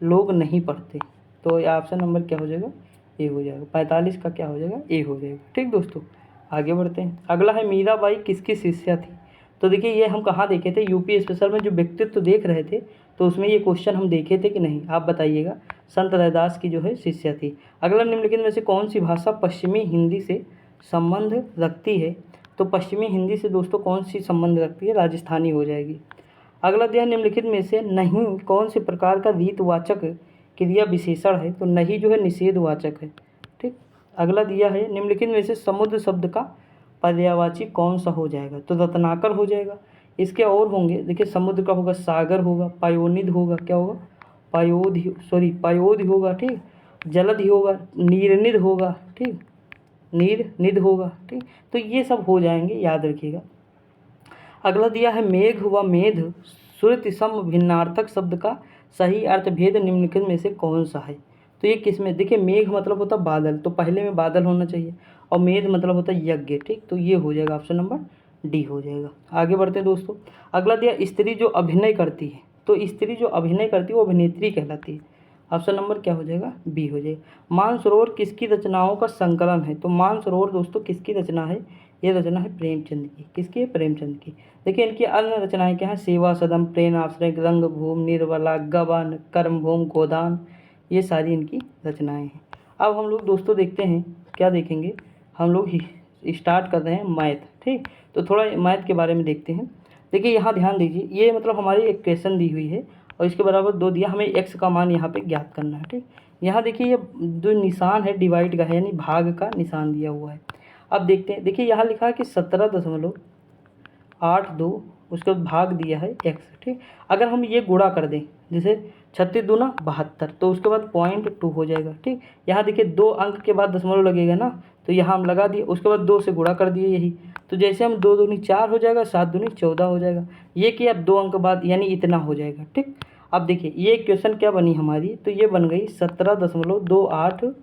लोग नहीं पढ़ते। तो ऑप्शन नंबर क्या हो जाएगा, ए हो जाएगा। 45 का क्या हो जाएगा, ए हो जाएगा। ठीक दोस्तों, आगे बढ़ते हैं। अगला है, मीराबाई किसकी शिष्या थी। तो देखिए ये हम कहाँ देखे थे, यूपी स्पेशल में जो व्यक्तित्व देख रहे थे, तो उसमें ये क्वेश्चन हम देखे थे कि नहीं, आप बताइएगा। संत रैदास की जो है शिष्या थी। अगला, निम्नलिखित में से कौन सी भाषा पश्चिमी हिंदी से संबंध रखती है। तो पश्चिमी हिंदी से दोस्तों कौन सी संबंध रखती है, राजस्थानी हो जाएगी। अगला दिया, निम्नलिखित में से नहीं कौन से प्रकार का रीतवाचक क्रिया विशेषण है। तो नहीं जो है निषेधवाचक है। ठीक, अगला दिया है, निम्नलिखित में से समुद्र शब्द का पर्यायवाची कौन सा हो जाएगा। तो रत्नाकर हो जाएगा। इसके और होंगे, देखिए समुद्र का होगा सागर होगा, पायोनिध होगा, क्या होगा, पायोध होगा। ठीक, जलधि होगा, नीरनिध होगा। ठीक, निध होगा। ठीक, तो ये सब हो जाएंगे, याद रखिएगा। अगला दिया है, मेघ व मेध श्रुति सम भिन्नार्थक शब्द का सही अर्थभेद निम्नलिखित में से कौन सा है। तो ये किस में, देखिए मेघ मतलब होता बादल, तो पहले में बादल होना चाहिए, और मेघ मतलब होता यज्ञ। ठीक, तो ये हो जाएगा, ऑप्शन नंबर डी हो जाएगा। आगे बढ़ते हैं दोस्तों। अगला दिया, स्त्री जो अभिनय करती है। तो स्त्री जो अभिनय करती है वो अभिनेत्री कहलाती है। ऑप्शन नंबर क्या हो जाएगा, बी हो जाएगा। मानसरोवर किसकी रचनाओं का संकलन है। तो मानसरोवर दोस्तों किसकी रचना है, ये रचना है प्रेमचंद की। किसकी है, प्रेमचंद की। देखिए इनकी अन्य रचनाएं क्या है, सेवा सदन, प्रेम आश्रय, रंगभूमि, निर्मला, गबन, कर्मभूमि, गोदान, ये सारी इनकी रचनाएं हैं। अब हम लोग दोस्तों देखते हैं, क्या देखेंगे हम लोग, स्टार्ट कर रहे हैं मैथ। ठीक, तो थोड़ा मैथ के बारे में देखते हैं। देखिए यहाँ ध्यान दीजिए, ये मतलब हमारी एक क्वेश्चन दी हुई है और इसके बराबर 2 दिया, हमें x का मान यहाँ पे ज्ञात करना है। ठीक, यहाँ देखिए ये जो निशान है डिवाइड का है, यानी भाग का निशान दिया हुआ है। अब देखते हैं, देखिए यहाँ लिखा है कि 17.82, उसके बाद भाग दिया है x। ठीक, अगर हम ये गुणा कर दें, जैसे 36 दूना 72, तो उसके बाद 0.2 हो जाएगा। ठीक, यहाँ देखिए 2 अंक के बाद दशमलव लगेगा ना, तो यहाँ हम लगा दिए, उसके बाद 2 से गुणा कर दिए यही, तो जैसे हम 2 दूनी 4 हो जाएगा, 7 दूनी 14 हो जाएगा। ये किया 2 अंक बाद, यानी इतना हो जाएगा। ठीक, अब देखिए ये क्वेश्चन क्या बनी हमारी, तो ये बन गई 17.28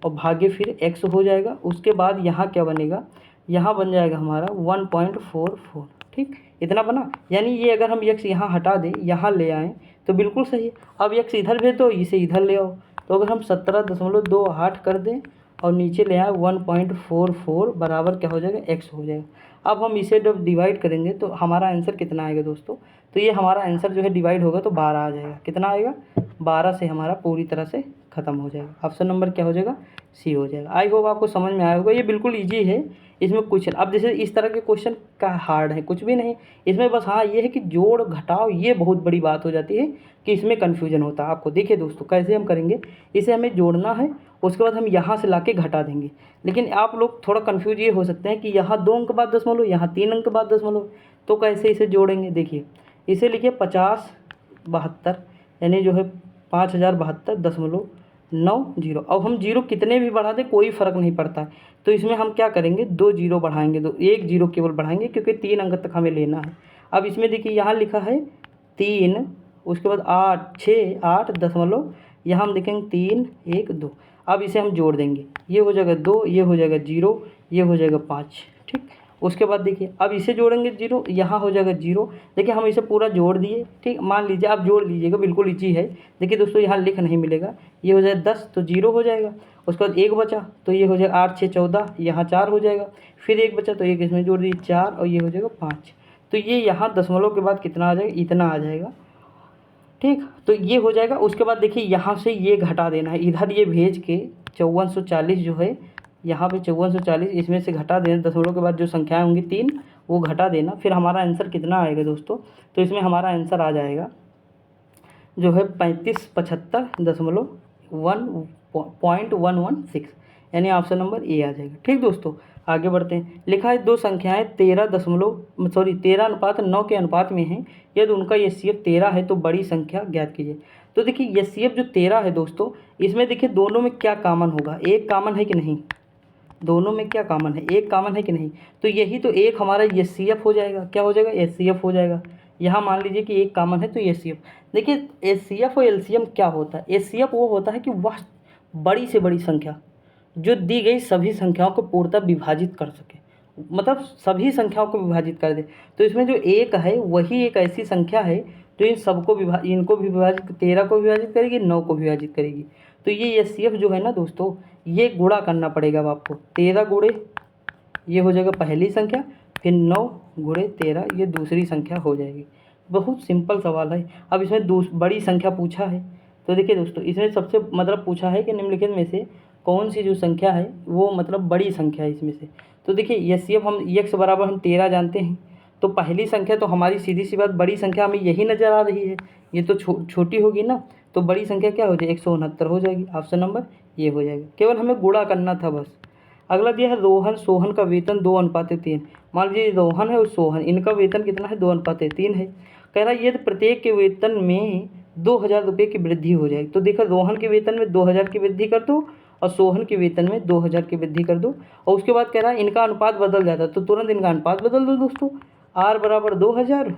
और भाग्य फिर x हो जाएगा। उसके बाद यहाँ क्या बनेगा, यहाँ बन जाएगा हमारा 1.44। ठीक, इतना बना, यानी ये अगर हम x यहाँ हटा दें, यहाँ ले आएँ तो बिल्कुल सही है। अब x इधर भेज दो, इसे इधर ले आओ, तो अगर हम 17.28 कर दें और नीचे ले आए 1.44 बराबर क्या हो जाएगा, x हो जाएगा। अब हम इसे जब डिवाइड करेंगे तो हमारा आंसर कितना आएगा दोस्तों, तो ये हमारा आंसर जो है डिवाइड होगा तो 12 आ जाएगा। कितना आएगा, 12 से हमारा पूरी तरह से ख़त्म हो जाएगा। ऑप्शन नंबर क्या हो जाएगा, सी हो जाएगा। आई होप आपको समझ में आया होगा, ये बिल्कुल ईजी है, इसमें कुछ, अब जैसे इस तरह के क्वेश्चन का हार्ड है कुछ भी नहीं इसमें, बस हाँ ये है कि जोड़ घटाव, ये बहुत बड़ी बात हो जाती है कि इसमें कन्फ्यूजन होता है आपको। देखिए दोस्तों कैसे हम करेंगे, इसे हमें जोड़ना है, उसके बाद हम यहाँ से ला के घटा देंगे। लेकिन आप लोग थोड़ा कन्फ्यूज ये हो सकते हैं कि यहाँ 2 अंक बाद दशमलव, यहाँ 3 अंक बाद दशमलव, तो कैसे इसे जोड़ेंगे। देखिए इसे लिखिए 5072, यानी जो है 5072.90। अब हम जीरो कितने भी बढ़ा दें कोई फ़र्क नहीं पड़ता है, तो इसमें हम क्या करेंगे, 2 जीरो बढ़ाएंगे, 1 जीरो केवल बढ़ाएंगे, क्योंकि 3 अंक तक हमें लेना है। अब इसमें देखिए यहाँ लिखा है 3, उसके बाद 8.6.8, यहाँ हम देखेंगे 3 1 2। अब इसे हम जोड़ देंगे, ये हो जाएगा 2, ये हो जाएगा 0, ये हो जाएगा 5। ठीक, उसके बाद देखिए अब इसे जोड़ेंगे 0, यहाँ हो जाएगा 0। देखिए हम इसे पूरा जोड़ दिए, ठीक, मान लीजिए आप जोड़ लीजिएगा, बिल्कुल इजी है। देखिए दोस्तों यहाँ लिख नहीं मिलेगा, ये हो जाएगा 10 तो 0 हो जाएगा। उसके बाद 1 बचा तो ये हो जाएगा 8 6 14, यहाँ 4 हो जाएगा। फिर 1 बचा तो 1 इसमें जोड़ दिए 4 और ये हो जाएगा 5। तो ये यहाँ दशमलव के बाद कितना आ जाएगा, इतना आ जाएगा, ठीक। तो ये हो जाएगा। उसके बाद देखिए यहाँ से ये घटा देना है, इधर ये भेज के 5440 जो है यहाँ पे 5440 इसमें से घटा देना, दशमलव के बाद जो संख्याएं होंगी 3 वो घटा देना। फिर हमारा आंसर कितना आएगा दोस्तों, तो इसमें हमारा आंसर आ जाएगा जो है 3575.116, यानी ऑप्शन नंबर ए आ जाएगा। ठीक दोस्तों, आगे बढ़ते हैं। लिखा है दो संख्याएं 13.9 के अनुपात में हैं, यदि उनका एचसीएफ 13 है तो बड़ी संख्या ज्ञात कीजिए। तो देखिए एचसीएफ जो 13 है दोस्तों, इसमें देखिए दोनों में क्या कॉमन होगा, एक कॉमन है कि नहीं, दोनों में क्या कॉमन है, एक कॉमन है कि नहीं, तो यही तो एक हमारा एचसीएफ हो जाएगा। क्या हो जाएगा, एचसीएफ हो जाएगा। यहाँ मान लीजिए कि एक कॉमन है तो एचसीएफ। देखिए एचसीएफ और एलसीएम क्या होता है, एचसीएफ वो होता है कि वह बड़ी से बड़ी संख्या जो दी गई सभी संख्याओं को पूर्णतः विभाजित कर सके, मतलब सभी संख्याओं को विभाजित कर दे। तो इसमें जो एक है वही एक ऐसी संख्या है जो इन सबको इनको भी विभाजित, 13 को विभाजित करेगी, 9 को विभाजित करेगी। तो ये एचसीएफ जो है ना दोस्तों, ये गुणा करना पड़ेगा अब आपको, 13 गुणे ये हो जाएगा पहली संख्या, फिर 9 गुणे 13 ये दूसरी संख्या हो जाएगी। बहुत सिंपल सवाल है। अब इसमें बड़ी संख्या पूछा है, तो देखिए दोस्तों इसमें सबसे मतलब पूछा है कि निम्नलिखित में से कौन सी जो संख्या है वो मतलब बड़ी संख्या है इसमें से। तो देखिए एचसीएफ हम x बराबर हम 13 जानते हैं, तो पहली संख्या तो हमारी सीधी सी बात बड़ी संख्या हमें यही नज़र आ रही है, ये तो छोटी होगी ना, तो बड़ी संख्या क्या हो जाएगी, 169 हो जाएगी। ऑप्शन नंबर ये हो जाएगा, केवल हमें गुणा करना था बस। अगला दिया है रोहन सोहन का वेतन 2:3। मान लीजिए रोहन है और सोहन, इनका वेतन कितना है, 2:3 है। कह रहा है यदि प्रत्येक के वेतन में 2000 रुपये की वृद्धि हो जाएगी। तो देखो रोहन के वेतन में 2000 की वृद्धि कर दो और सोहन के वेतन में 2000 की वृद्धि कर दो, और उसके बाद कह रहा है इनका अनुपात बदल जाता है, तो तुरंत इनका अनुपात बदल दो दोस्तों। आर बराबर 2000,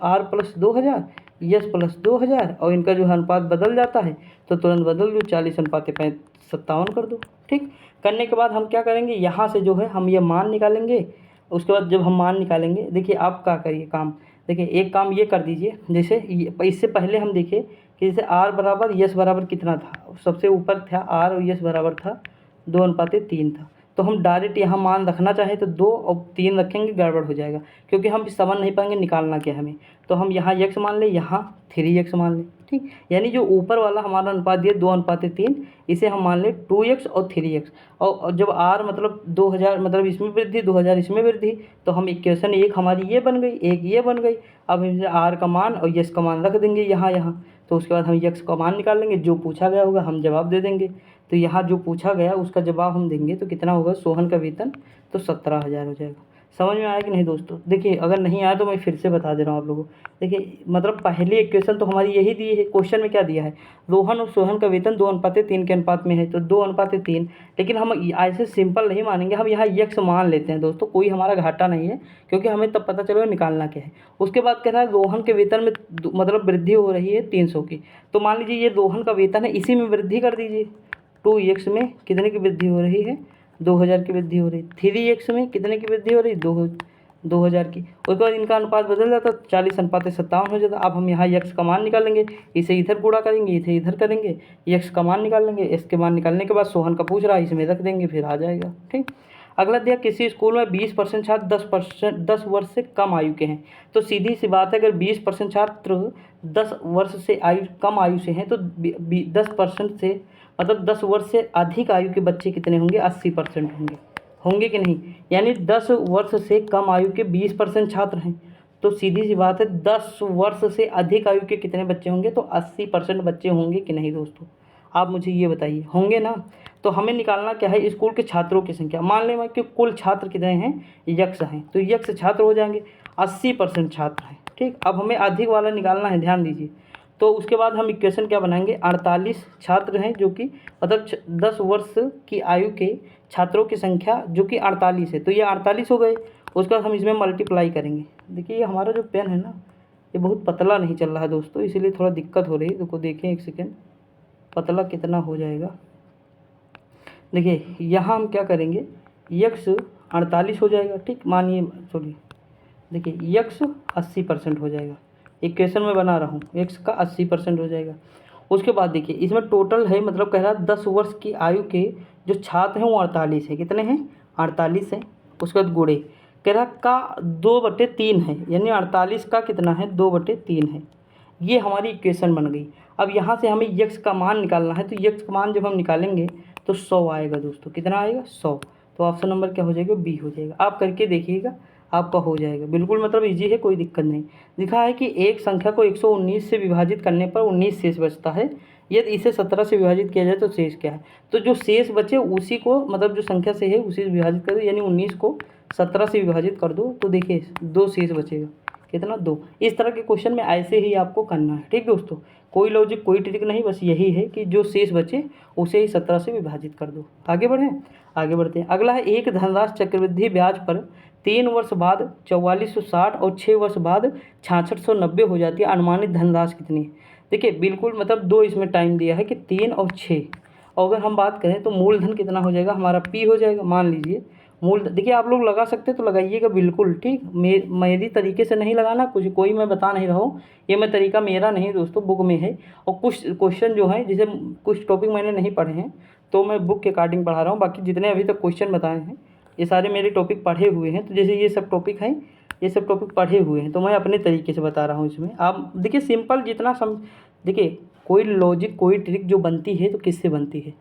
आर प्लस 2000, यस प्लस 2000, और इनका जो है अनुपात बदल जाता है तो तुरंत बदल दो, 40:57 कर दो। ठीक, करने के बाद हम क्या करेंगे, यहाँ से जो है हम ये मान निकालेंगे। उसके बाद जब हम मान निकालेंगे, देखिए आप क्या करिए काम, देखिए एक काम ये कर दीजिए, जैसे इससे पहले हम देखें कि जैसे आर बराबर यस बराबर कितना था, सबसे ऊपर था आर और यस बराबर था 2:3 था। तो हम डायरेक्ट यहाँ मान रखना चाहें तो 2 और 3 रखेंगे, गड़बड़ हो जाएगा, क्योंकि हम समझ नहीं पाएंगे निकालना क्या हमें। तो हम यहाँ x मान लें, यहाँ 3x मान लें। ठीक, यानी जो ऊपर वाला हमारा अनुपात दिया 2:3, इसे हम मान लें 2x और 3x। और जब r मतलब 2000 मतलब इसमें वृद्धि, 2000 इसमें वृद्धि, तो हम इक्वेशन एक हमारी ये बन गई, एक ये बन गई। अब हम r का मान और यस का मान रख देंगे यहाँ। तो उसके बाद हम x का मान निकाल लेंगे, जो पूछा गया होगा हम जवाब दे देंगे। तो यहाँ जो पूछा गया उसका जवाब हम देंगे, तो कितना होगा, सोहन का वेतन तो 17,000 हो जाएगा। समझ में आया कि नहीं दोस्तों। देखिए अगर नहीं आया तो मैं फिर से बता दे रहा हूँ आप लोगों को। देखिए मतलब पहली इक्वेशन तो हमारी यही दी है, क्वेश्चन में क्या दिया है, रोहन और सोहन का वेतन 2:3 के अनुपात में है, तो 2:3। लेकिन हम ऐसे सिंपल नहीं मानेंगे, हम यहाँ x मान लेते हैं दोस्तों, कोई हमारा घाटा नहीं है, क्योंकि हमें तब पता चलेगा निकालना क्या है। उसके बाद कह रहा है रोहन के वेतन में मतलब वृद्धि हो रही है 300 की, तो मान लीजिए ये रोहन का वेतन है, इसी में वृद्धि कर दीजिए। 2x में कितने की वृद्धि हो रही है, 2000 की वृद्धि हो रही है। 3x में कितने की वृद्धि हो रही है, 2000 की। उसके बाद इनका अनुपात बदल जाता, 40:57 हो जाता। अब हम यहाँ x का मान निकालेंगे, इसे इधर गुणा करेंगे, इसे इधर करेंगे, x का मान निकाल लेंगे। x के मान निकालने के बाद सोहन का पूछ रहा है, इसमें रख देंगे, फिर आ जाएगा। ठीक, अगला दिया किसी स्कूल में 20% छात्र 10 वर्ष से कम आयु के हैं। तो सीधी सी बात है, अगर 20% छात्र 10 वर्ष से कम आयु से हैं, तो 10% से मतलब 10 वर्ष से अधिक आयु के बच्चे कितने होंगे, 80% होंगे कि नहीं। यानी 10 वर्ष से कम आयु के 20% छात्र हैं, तो सीधी सी बात है 10 वर्ष से अधिक आयु के कितने बच्चे होंगे, तो 80% बच्चे होंगे कि नहीं दोस्तों, आप मुझे ये बताइए, होंगे ना। तो हमें निकालना क्या है, स्कूल के छात्रों की संख्या। मान लें कि कुल छात्र कितने हैं, x हैं, तो x छात्र हो जाएंगे, 80% छात्र हैं। ठीक, अब हमें अधिक वाला निकालना है, ध्यान दीजिए। तो उसके बाद हम इक्वेशन क्या बनाएंगे, 48 छात्र हैं जो कि मतलब 10 वर्ष की आयु के छात्रों की संख्या जो कि 48 है, तो ये 48 हो गए। उसके बाद हम इसमें मल्टीप्लाई करेंगे। देखिए ये हमारा जो पेन है ना, ये बहुत पतला नहीं चल रहा है दोस्तों, इसीलिए थोड़ा दिक्कत हो रही है। देखो देखें एक सेकेंड, पतला कितना हो जाएगा। देखिए यहाँ हम क्या करेंगे, x 48 हो जाएगा। ठीक, मानिए सॉरी देखिए x 80% हो जाएगा। इक्वेशन में बना रहा हूँ, x का 80% हो जाएगा। उसके बाद देखिए इसमें टोटल है, मतलब कह रहा है 10 वर्ष की आयु के जो छात्र हैं वो 48 है। कितने हैं? 48 हैं। उसके बाद गुणे कह रहा का 2/3 है, यानी 48 का कितना है? 2/3 है। ये हमारी इक्वेशन बन गई। अब यहाँ से हमें x का मान निकालना है, तो x का मान जब हम निकालेंगे तो 100 आएगा दोस्तों। कितना आएगा? 100। तो ऑप्शन नंबर क्या हो जाएगा? बी हो जाएगा। आप करके देखिएगा, आपका हो जाएगा। बिल्कुल मतलब इजी है, कोई दिक्कत नहीं। लिखा है कि एक संख्या को 119 से विभाजित करने पर 19 शेष बचता है, यदि इसे 17 से विभाजित किया जाए तो शेष क्या है? तो जो शेष बचे उसी को, मतलब जो संख्या से है उसी से विभाजित कर दो, यानी 19 को 17 से विभाजित कर दो तो देखिए 2 शेष बचेगा। कितना? 2। इस तरह के क्वेश्चन में ऐसे ही आपको करना है। ठीक दोस्तों, कोई लॉजिक कोई ट्रिक नहीं, बस यही है कि जो शेष बचे उसे ही 17 से विभाजित कर दो। आगे बढ़ें, आगे बढ़ते हैं। अगला है एक धनराशि चक्रवृद्धि ब्याज पर 3 वर्ष बाद 4460 और 6 वर्ष बाद 6690 हो जाती है, अनुमानित धनराशि कितनी है? देखिए बिल्कुल मतलब दो इसमें टाइम दिया है कि 3 और 6। और अगर हम बात करें तो मूलधन कितना हो जाएगा? हमारा P हो जाएगा। मान लीजिए मूल, देखिए आप लोग लगा सकते तो लगाइएगा बिल्कुल। ठीक, मेरी तरीके से नहीं लगाना, कुछ कोई मैं बता नहीं रहा हूँ, ये मैं तरीका मेरा नहीं दोस्तों, बुक में है। और कुछ क्वेश्चन जो है, जैसे कुछ टॉपिक मैंने नहीं पढ़े हैं तो मैं बुक के अकॉर्डिंग पढ़ा रहा हूँ। बाकी जितने अभी तक क्वेश्चन बताए हैं ये सारे मेरे टॉपिक पढ़े हुए हैं। तो जैसे ये सब टॉपिक हैं, ये सब टॉपिक पढ़े हुए हैं, तो मैं अपने तरीके से बता रहा हूँ इसमें। आप देखिए सिंपल जितना देखिए कोई लॉजिक कोई ट्रिक जो बनती है तो किससे बनती है?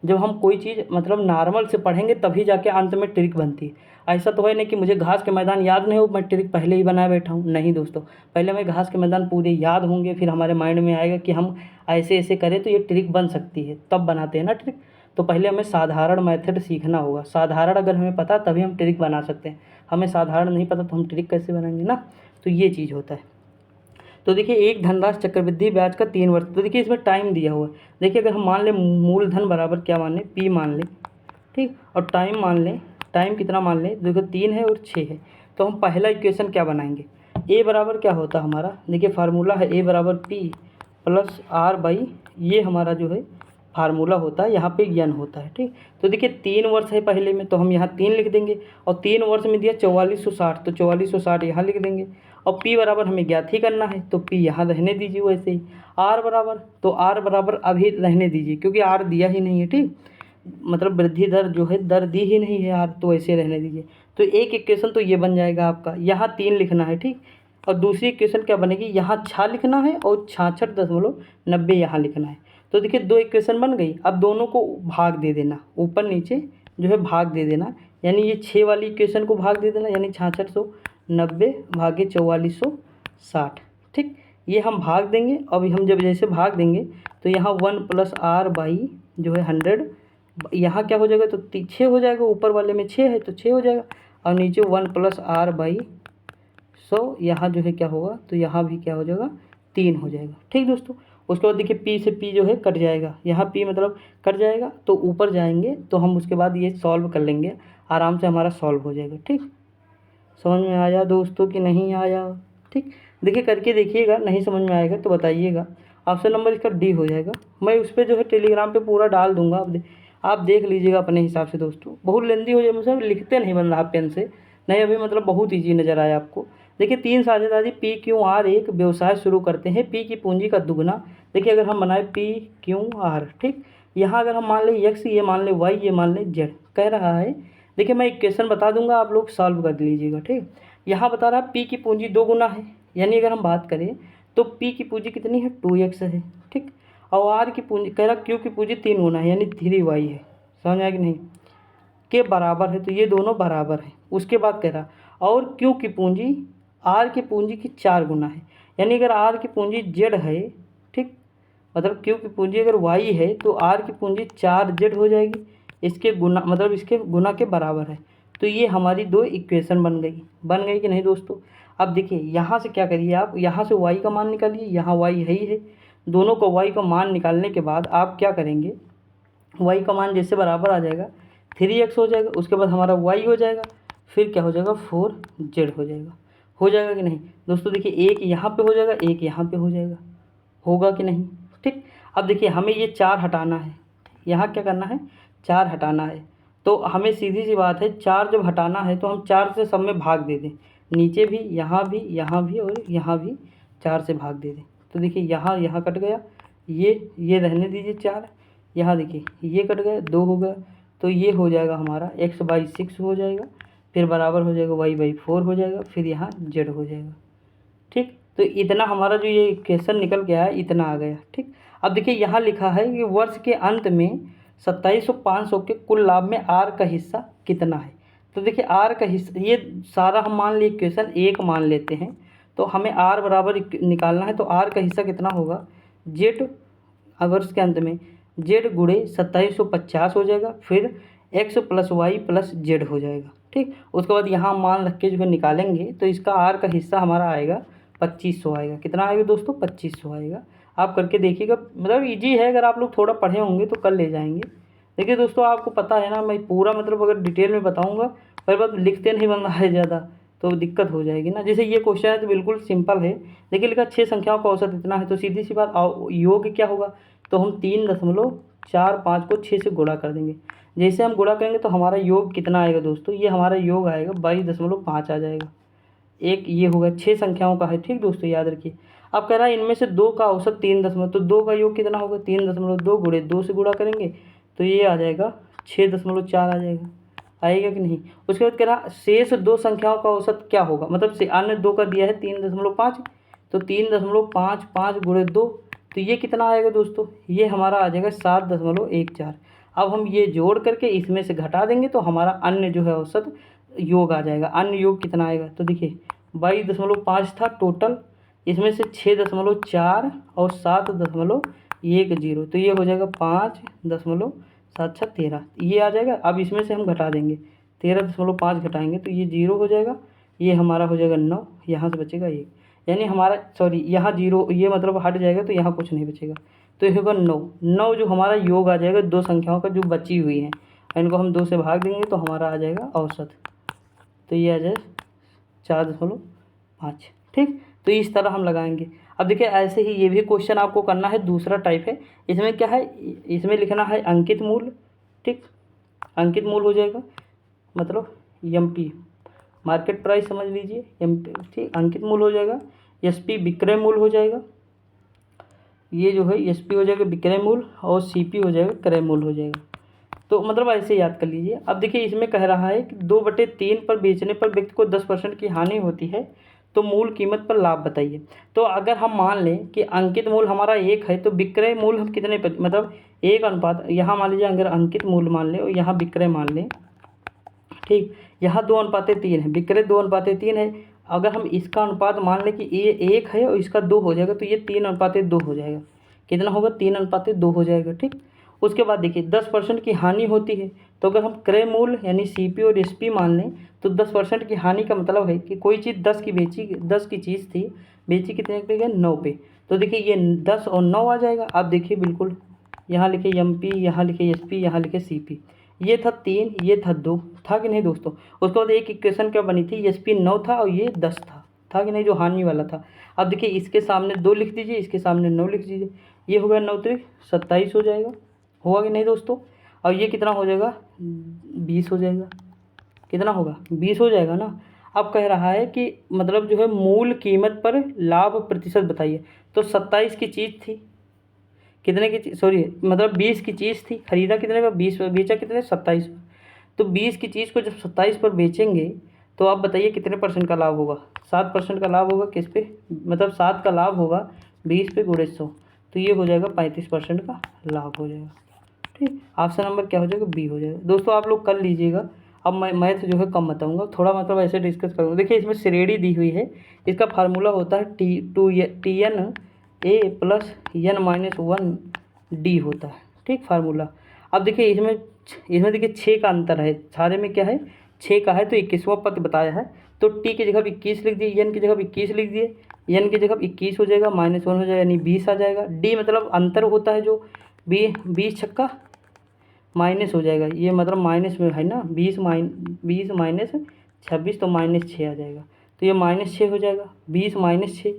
जब हम कोई चीज़ मतलब नॉर्मल से पढ़ेंगे तभी जाके अंत में ट्रिक बनती है। ऐसा तो है नहीं कि मुझे घास के मैदान याद नहीं हो, मैं ट्रिक पहले ही बनाए बैठा हूँ। नहीं दोस्तों, पहले हमें घास के मैदान पूरे याद होंगे, फिर हमारे माइंड में आएगा कि हम ऐसे ऐसे करें तो ये ट्रिक बन सकती है, तब बनाते हैं ना ट्रिक। तो पहले हमें साधारण मेथड सीखना होगा। साधारण अगर हमें पता तभी हम ट्रिक बना सकते हैं। हमें साधारण नहीं पता तो हम ट्रिक कैसे बनाएंगे ना। तो ये चीज़ होता है। तो देखिए एक धनराशि चक्रवृद्धि ब्याज का 3 वर्ष, तो देखिए इसमें टाइम दिया हुआ है। देखिए अगर हम मान लें मूलधन बराबर क्या मान लें? P मान लें। ठीक, और टाइम मान लें, टाइम कितना मान लें? देखो 3 है और 6 है। तो हम पहला इक्वेशन क्या बनाएंगे? A बराबर क्या होता है हमारा? देखिए फार्मूला है A बराबर P प्लस R बाई, ये हमारा जो है फार्मूला होता है, यहाँ पे यन होता है। ठीक, तो देखिए 3 वर्ष है पहले में, तो हम यहाँ 3 लिख देंगे। और 3 वर्ष में दिया 4460, तो 4460 यहाँ लिख देंगे। और P बराबर हमें ज्ञात ही करना है, तो P यहाँ रहने दीजिए वैसे ही। R बराबर, तो R बराबर अभी रहने दीजिए क्योंकि R दिया ही नहीं है। ठीक, मतलब वृद्धि दर जो है दर दी ही नहीं है R, तो ऐसे रहने दीजिए। तो एक इक्वेशन तो ये बन जाएगा आपका, यहाँ 3 लिखना है। ठीक, और दूसरी इक्वेशन क्या बनेगी? यहाँ 6 लिखना है और 66.90 यहाँ लिखना है। तो देखिए 2 इक्वेशन बन गई। अब दोनों को भाग दे देना, ऊपर नीचे जो है भाग दे देना, यानी ये 6 वाली इक्वेशन को भाग दे देना, यानी 6690 भागे 4460। ठीक, ये हम भाग देंगे। अब हम जब जैसे भाग देंगे तो यहाँ 1 प्लस R बाई जो है 100, यहाँ क्या हो जाएगा? तो 6 हो जाएगा, ऊपर वाले में 6 है तो 6 हो जाएगा। और नीचे 1 प्लस R बाई 100, यहाँ जो है क्या होगा? तो यहाँ भी क्या हो जाएगा? 3 हो जाएगा। ठीक दोस्तों, उसके बाद देखिए P से P जो है कट जाएगा, यहाँ P मतलब कट जाएगा, तो ऊपर जाएंगे तो हम उसके बाद ये सॉल्व कर लेंगे, आराम से हमारा सॉल्व हो जाएगा। ठीक, समझ में आया दोस्तों कि नहीं आया? ठीक, देखिए करके देखिएगा, नहीं समझ में आएगा तो बताइएगा। ऑप्शन नंबर इसका डी हो जाएगा। मैं उस पर जो है टेलीग्राम पे पूरा डाल दूंगा, आप देख लीजिएगा अपने हिसाब से दोस्तों। बहुत लेंदी हो जाए, मतलब लिखते नहीं बन रहा पेन से, नहीं अभी मतलब बहुत ईजी नज़र आया आपको। देखिए 3 साझेदारी PQR एक व्यवसाय शुरू करते हैं, P की पूंजी का दुगना। देखिए अगर हम बनाए PQR, ठीक, यहाँ अगर हम मान लें X, ये मान लें Y, ये मान लें Z, कह रहा है। देखिए मैं इक्वेशन बता दूंगा, आप लोग सॉल्व कर लीजिएगा। ठीक, यहाँ बता रहा है P की पूंजी 2 गुना है, यानी अगर हम बात करें तो P की पूंजी कितनी है? 2X है। ठीक, और R की पूंजी कह रहा Q की पूंजी 3 गुना है, यानी 3Y है। समझ आया कि नहीं? के बराबर है, तो ये दोनों बराबर है। उसके बाद कह रहा और Q की पूंजी R की पूंजी की 4 गुना है, यानी अगर R की पूंजी Z है, ठीक, मतलब Q की पूंजी अगर Y है तो R की पूंजी 4Z हो जाएगी, इसके गुना मतलब इसके गुना के बराबर है। तो ये हमारी 2 इक्वेशन बन गई कि नहीं दोस्तों? अब देखिए यहाँ से क्या करिए, आप यहाँ से Y का मान निकालिए, यहाँ Y है ही है। दोनों को Y का मान निकालने के बाद आप क्या करेंगे? Y का मान जैसे बराबर आ जाएगा 3x हो जाएगा, उसके बाद हमारा Y हो जाएगा, फिर क्या हो जाएगा? 4Z हो जाएगा कि नहीं दोस्तों? देखिए एक यहाँ पे हो जाएगा, एक यहाँ पे हो जाएगा, होगा कि नहीं? ठीक, अब देखिए हमें ये 4 हटाना है, यहाँ क्या करना है? 4 हटाना है। तो हमें सीधी सी बात है 4 जब हटाना है तो हम 4 से सब में भाग दे दें, नीचे भी, यहाँ भी, यहाँ भी और यहाँ भी 4 से भाग दे दें। तो देखिए यहाँ कट गया, ये रहने दीजिए 4, यहाँ देखिए ये कट गया, 2 हो गया, तो ये हो जाएगा हमारा x/6 हो जाएगा, फिर बराबर हो जाएगा y/4 हो जाएगा, फिर यहाँ z हो जाएगा। ठीक, तो इतना हमारा जो ये इक्वेशन निकल के आया इतना आ गया। ठीक, अब देखिए यहाँ लिखा है कि वर्ष के अंत में 27,500 के कुल लाभ में आर का हिस्सा कितना है। तो देखिए आर का हिस्सा, ये सारा हम मान लिए इक्वेशन 1 मान लेते हैं, तो हमें आर बराबर निकालना है, तो आर का हिस्सा कितना होगा, जेड वर्ष के अंत में जेड गुणे 2750 हो जाएगा, फिर X plus Y plus Z हो जाएगा। ठीक, उसके बाद यहाँ मान रख के जो है निकालेंगे तो इसका आर का हिस्सा हमारा आएगा 2500 आएगा। कितना आएगा दोस्तों, 2500 आएगा। आप करके देखिएगा, मतलब इजी है, अगर आप लोग थोड़ा पढ़े होंगे तो कर ले जाएंगे। देखिए दोस्तों, आपको पता है ना, मैं पूरा मतलब अगर डिटेल में बताऊँगा, पर बात लिखते नहीं बन रहा है ज़्यादा, तो दिक्कत हो जाएगी ना। जैसे ये क्वेश्चन है तो बिल्कुल सिंपल है, देखिए लिखा 6 संख्याओं का औसत इतना है, तो सीधी सी बात योग क्या होगा, तो हम 3.45 को 6 से गुणा कर देंगे। जैसे हम गुणा करेंगे तो हमारा योग कितना आएगा दोस्तों, ये हमारा योग आएगा 22.5 आ जाएगा। एक ये होगा, 6 संख्याओं का है। ठीक दोस्तों, याद रखिए। अब कह रहा है इनमें से 2 का औसत 3 तो 2 का योग कितना होगा, 3.2 गुणे 2 से गुणा करेंगे तो ये आ जाएगा 6.4 आ जाएगा। आएगा कि नहीं। उसके बाद कह रहा शेष 2 संख्याओं का औसत क्या होगा, मतलब से अन्य 2 का दिया है 3.5, तो 3.55 गुणे 2, तो ये कितना आएगा दोस्तों, ये हमारा आ जाएगा 7.14। अब हम ये जोड़ करके इसमें से घटा देंगे तो हमारा अन्य जो है औसत योग आ जाएगा। अन्य योग कितना आएगा, तो देखिए 22.5 था टोटल, इसमें से 6.4 और 7.10, तो ये हो जाएगा 5.7 ये आ जाएगा। अब इसमें से हम घटा देंगे, 13.5 घटाएंगे तो ये 0 हो जाएगा, ये हमारा हो जाएगा 9, यहाँ से बचेगा 1, यानी हमारा सॉरी यहाँ 0, ये मतलब हट जाएगा तो यहाँ कुछ नहीं बचेगा, तो ये होगा 9 जो हमारा योग आ जाएगा 2 संख्याओं का जो बची हुई हैं, इनको हम 2 से भाग देंगे तो हमारा आ जाएगा औसत, तो ये आ जाए 4.5। ठीक, तो इस तरह हम लगाएंगे। अब देखिए ऐसे ही ये भी क्वेश्चन आपको करना है, दूसरा टाइप है। इसमें क्या है, इसमें लिखना है अंकित मूल। ठीक, अंकित मूल हो जाएगा, मतलब एमपी मार्केट प्राइस समझ लीजिए, एमपी। ठीक, अंकित मूल हो जाएगा, एसपी विक्रय मूल हो जाएगा, ये जो है एसपी हो जाएगा विक्रय मूल, और सीपी हो जाएगा क्रय मूल हो जाएगा। तो मतलब ऐसे याद कर लीजिए। अब देखिए इसमें कह रहा है कि 2/3 पर बेचने पर व्यक्ति को 10% की हानि होती है, तो मूल कीमत पर लाभ बताइए। तो अगर हम मान लें कि अंकित मूल हमारा 1 है, तो विक्रय मूल हम कितने पर, मतलब 1 अनुपात, यहाँ मान लीजिए अगर अंकित मूल मान लें और यहाँ विक्रय मान लें। ठीक, यहाँ 2:3 है, विक्रय 2:3 है। अगर हम इसका अनुपात मान लें कि ये 1 है और इसका 2 हो जाएगा, तो ये 3:2 हो जाएगा। कितना होगा, 3:2 हो जाएगा। ठीक, उसके बाद देखिए 10% की हानि होती है, तो अगर हम क्रय मूल्य यानी सीपी और एसपी मान लें तो 10% की हानि का मतलब है कि कोई चीज़ 10 की बेची, 10 की चीज़ थी, बेची कितने पे गए, 9 पे, तो देखिए ये 10 और 9 आ जाएगा। आप देखिए बिल्कुल यहाँ लिखे एमपी, यहाँ लिखे एसपी, यहाँ लिखे सीपी, ये था 3, ये था 2, था कि नहीं दोस्तों। उसके बाद एक इक्वेशन क्या बनी थी, एसपी 9 था और ये 10 था कि नहीं, जो हानि वाला था। अब देखिए इसके सामने 2 लिख दीजिए, इसके सामने 9 लिख दीजिए, ये हो गया 9 त्रिक 27 हो जाएगा, होगा कि नहीं दोस्तों। और ये कितना हो जाएगा, 20 हो जाएगा। कितना होगा, 20 हो जाएगा ना। अब कह रहा है कि मतलब जो है मूल कीमत पर लाभ प्रतिशत बताइए। तो 27 की चीज़ थी, कितने की, सॉरी मतलब 20 की चीज़ थी, खरीदा कितने पर, 20 पर, बेचा कितने, 27 पर। तो 20 की चीज़ को जब 27 पर बेचेंगे तो आप बताइए कितने % का लाभ होगा, 7% का लाभ होगा। किस पे, मतलब 7 का लाभ होगा 20 पे गुणे 100, तो ये हो जाएगा 35% का लाभ हो जाएगा। ठीक, ऑप्शन नंबर क्या हो जाएगा, बी हो जाएगा। दोस्तों आप लोग कर लीजिएगा। अब मैं मैथ जो है कम बताऊंगा, थोड़ा मतलब ऐसे डिस्कस करूँगा। देखिए इसमें श्रेणी दी हुई है, इसका फार्मूला होता है TN A plus N-1 D होता है। ठीक, फार्मूला। अब देखिए इसमें देखिए 6 का अंतर है, सारे में क्या है 6 का है, तो 21वां पद बताया है, तो T की जगह 21 लिख दिए, N की जगह 21 लिख दिए, N की जगह 21 हो जाएगा, -1 हो जाएगा, यानी 20 आ जाएगा। D मतलब अंतर होता है जो 20 छक्का माइनस हो जाएगा, ये मतलब माइनस में है ना, 20 माइनस 26, तो -6 आ जाएगा, तो ये -6 हो जाएगा, 20 -6।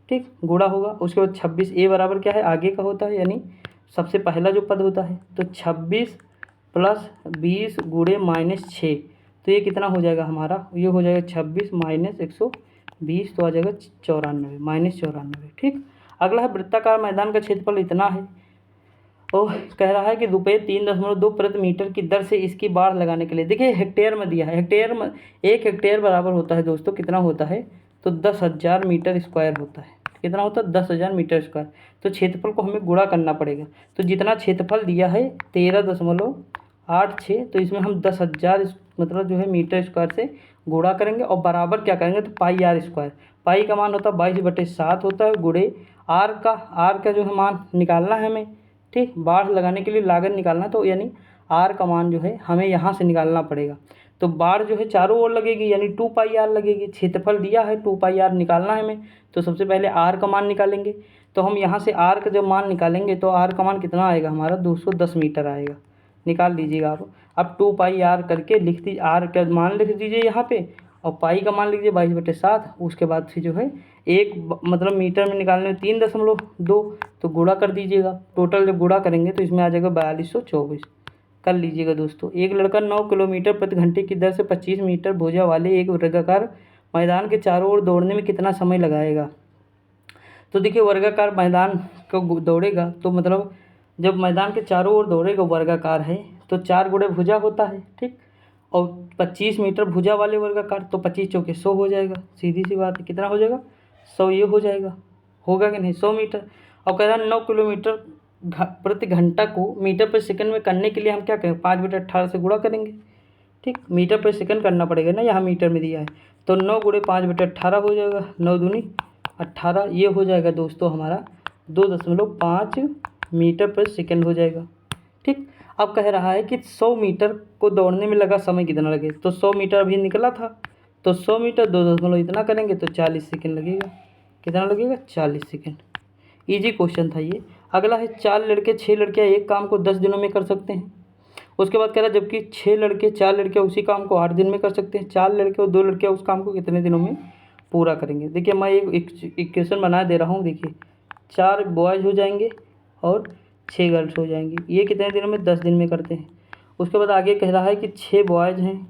ठीक, गुणा होगा, उसके बाद 26, ए बराबर क्या है, आगे का होता है, यानी सबसे पहला जो पद होता है, तो 26 प्लस 20 गुणे -6, तो ये कितना हो जाएगा हमारा, ये हो जाएगा 26 माइनस 120, तो आ जाएगा 94 -94। ठीक। अगला है वृत्ताकार मैदान का क्षेत्रफल इतना है और कह रहा है कि ₹3.2 प्रति मीटर की दर से इसकी बाड़ लगाने के लिए, देखिए हेक्टेयर में दिया है, हेक्टेयर में 1 हेक्टेयर बराबर होता है दोस्तों कितना होता है, तो 10,000 मीटर स्क्वायर होता है। कितना होता है, 10,000 मीटर स्क्वायर। तो क्षेत्रफल को हमें गुणा करना पड़ेगा, तो जितना क्षेत्रफल दिया है 13.86, तो इसमें हम 10,000 मतलब जो है मीटर स्क्वायर से गुणा करेंगे और बराबर क्या करेंगे, तो पाई आर स्क्वायर। पाई का मान होता है 22/7 होता है, गुणे आर का जो है मान निकालना है हमें। ठीक, बाढ़ लगाने के लिए लागत निकालना, तो यानी आर का मान जो है हमें यहाँ से निकालना पड़ेगा। तो बाढ़ जो है चारों ओर लगेगी, यानी 2 पाई आर लगेगी। क्षेत्रफल दिया है 2 पाई आर निकालना है हमें, तो सबसे पहले आर का मान निकालेंगे। तो हम यहाँ से आर का जब मान निकालेंगे तो आर का मान कितना आएगा हमारा, 210 मीटर आएगा। निकाल लीजिएगा आप। अब 2 पाई आर करके लिख दीजिए, आर का मान लिख दीजिए यहाँ पे, और पाई का मान लीजिए 22/7। उसके बाद फिर जो है एक मतलब मीटर में निकालने में 3.2, तो गुणा कर दीजिएगा। टोटल जब गुणा करेंगे तो इसमें आ जाएगा 4224। कर लीजिएगा दोस्तों। एक लड़का 9 किलोमीटर प्रति घंटे की दर से 25 मीटर भुजा वाले एक वर्गाकार मैदान के चारों ओर दौड़ने में कितना समय लगाएगा। तो देखिए वर्गाकार मैदान को दौड़ेगा, तो मतलब जब मैदान के चारों ओर दौड़ेगा वर्गाकार है, तो 4 गुणे भुजा होता है। ठीक, और 25 मीटर भुजा वाले वर्गाकार, तो 25 चौके 100 हो जाएगा। सीधी सी बात है, कितना हो जाएगा, 100 ये हो जाएगा। होगा कि नहीं, 100 मीटर। और कह रहा है 9 किलोमीटर प्रति घंटा को मीटर पर सेकंड में करने के लिए हम क्या करें, 5/18 से गुणा करेंगे। ठीक, मीटर पर सेकंड करना पड़ेगा ना, यहाँ मीटर में दिया है, तो 9 गुणे 5/18 हो जाएगा, 9 दूनी 18, ये हो जाएगा दोस्तों हमारा 2.5 मीटर पर सेकंड हो जाएगा। ठीक, अब कह रहा है कि 100 मीटर को दौड़ने में लगा समय कितना लगे, तो 100 मीटर अभी निकला था, तो 100 मीटर 2 इतना करेंगे तो 40 सेकंड लगेगा। कितना लगेगा, 40 सेकंड। ईजी क्वेश्चन था ये। अगला है 4 लड़के 6 लड़कियाँ एक काम को 10 दिनों में कर सकते हैं। उसके बाद कह रहा है जबकि 6 लड़के 4 लड़कियाँ उसी काम को 8 दिन में कर सकते हैं। 4 लड़के और 2 लड़कियाँ उस काम को कितने दिनों में पूरा करेंगे। देखिए मैं एक इक्वेशन बना दे रहा हूँ। देखिए 4 बॉयज़ हो जाएंगे और 6 गर्ल्स हो जाएंगी, ये कितने दिनों में, 10 दिन में करते हैं। उसके बाद आगे कह रहा है कि 6 बॉयज़ हैं,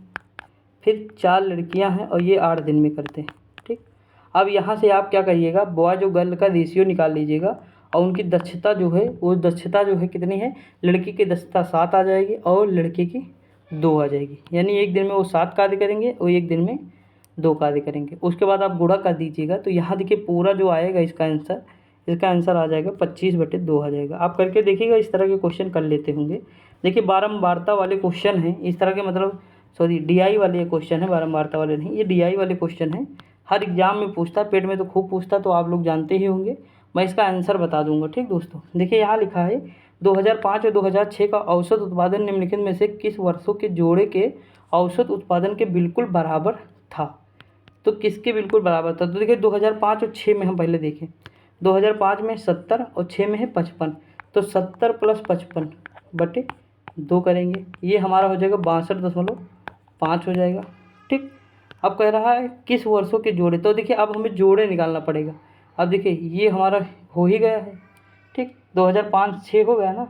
फिर 4 लड़कियां हैं और ये 8 दिन में करते हैं। ठीक, अब यहाँ से आप क्या करिएगा, बॉयज़ और गर्ल का रेशियो निकाल लीजिएगा और उनकी दक्षता जो है, वो दक्षता जो है कितनी है, लड़की की दक्षता 7 आ जाएगी और लड़के की 2 आ जाएगी। यानी एक दिन में वो 7 कार्य करेंगे और एक दिन में 2 कार्य करेंगे। उसके बाद आप गुणा कर दीजिएगा, तो यहाँ देखिए पूरा जो आएगा इसका आंसर आ जाएगा 25/2 आ जाएगा। आप करके देखिएगा, इस तरह के क्वेश्चन कर लेते होंगे। देखिए बारंबारता वाले क्वेश्चन हैं इस तरह के, मतलब सॉरी DI वाले क्वेश्चन है, बारंबारता वाले नहीं, ये DI वाले क्वेश्चन हैं। हर एग्जाम में पूछता, पेट में तो खूब पूछता, तो आप लोग जानते ही होंगे। मैं इसका आंसर बता दूंगा। ठीक दोस्तों, देखिए यहाँ लिखा है 2005 और 2006 का औसत उत्पादन निम्नलिखित में से किस वर्षों के जोड़े के औसत उत्पादन के बिल्कुल बराबर था। तो किसके बिल्कुल बराबर था, तो देखिए 2005 और 6 में हम पहले देखें। 2005 में 70 और 6 में है 55, तो 70 + 55/2 करेंगे, ये हमारा हो जाएगा 62.5 हो जाएगा। ठीक, अब कह रहा है किस वर्षों के जोड़े, तो देखिए अब हमें जोड़े निकालना पड़ेगा। अब देखिए ये हमारा हो ही गया है। ठीक, 2005-6 हो गया ना,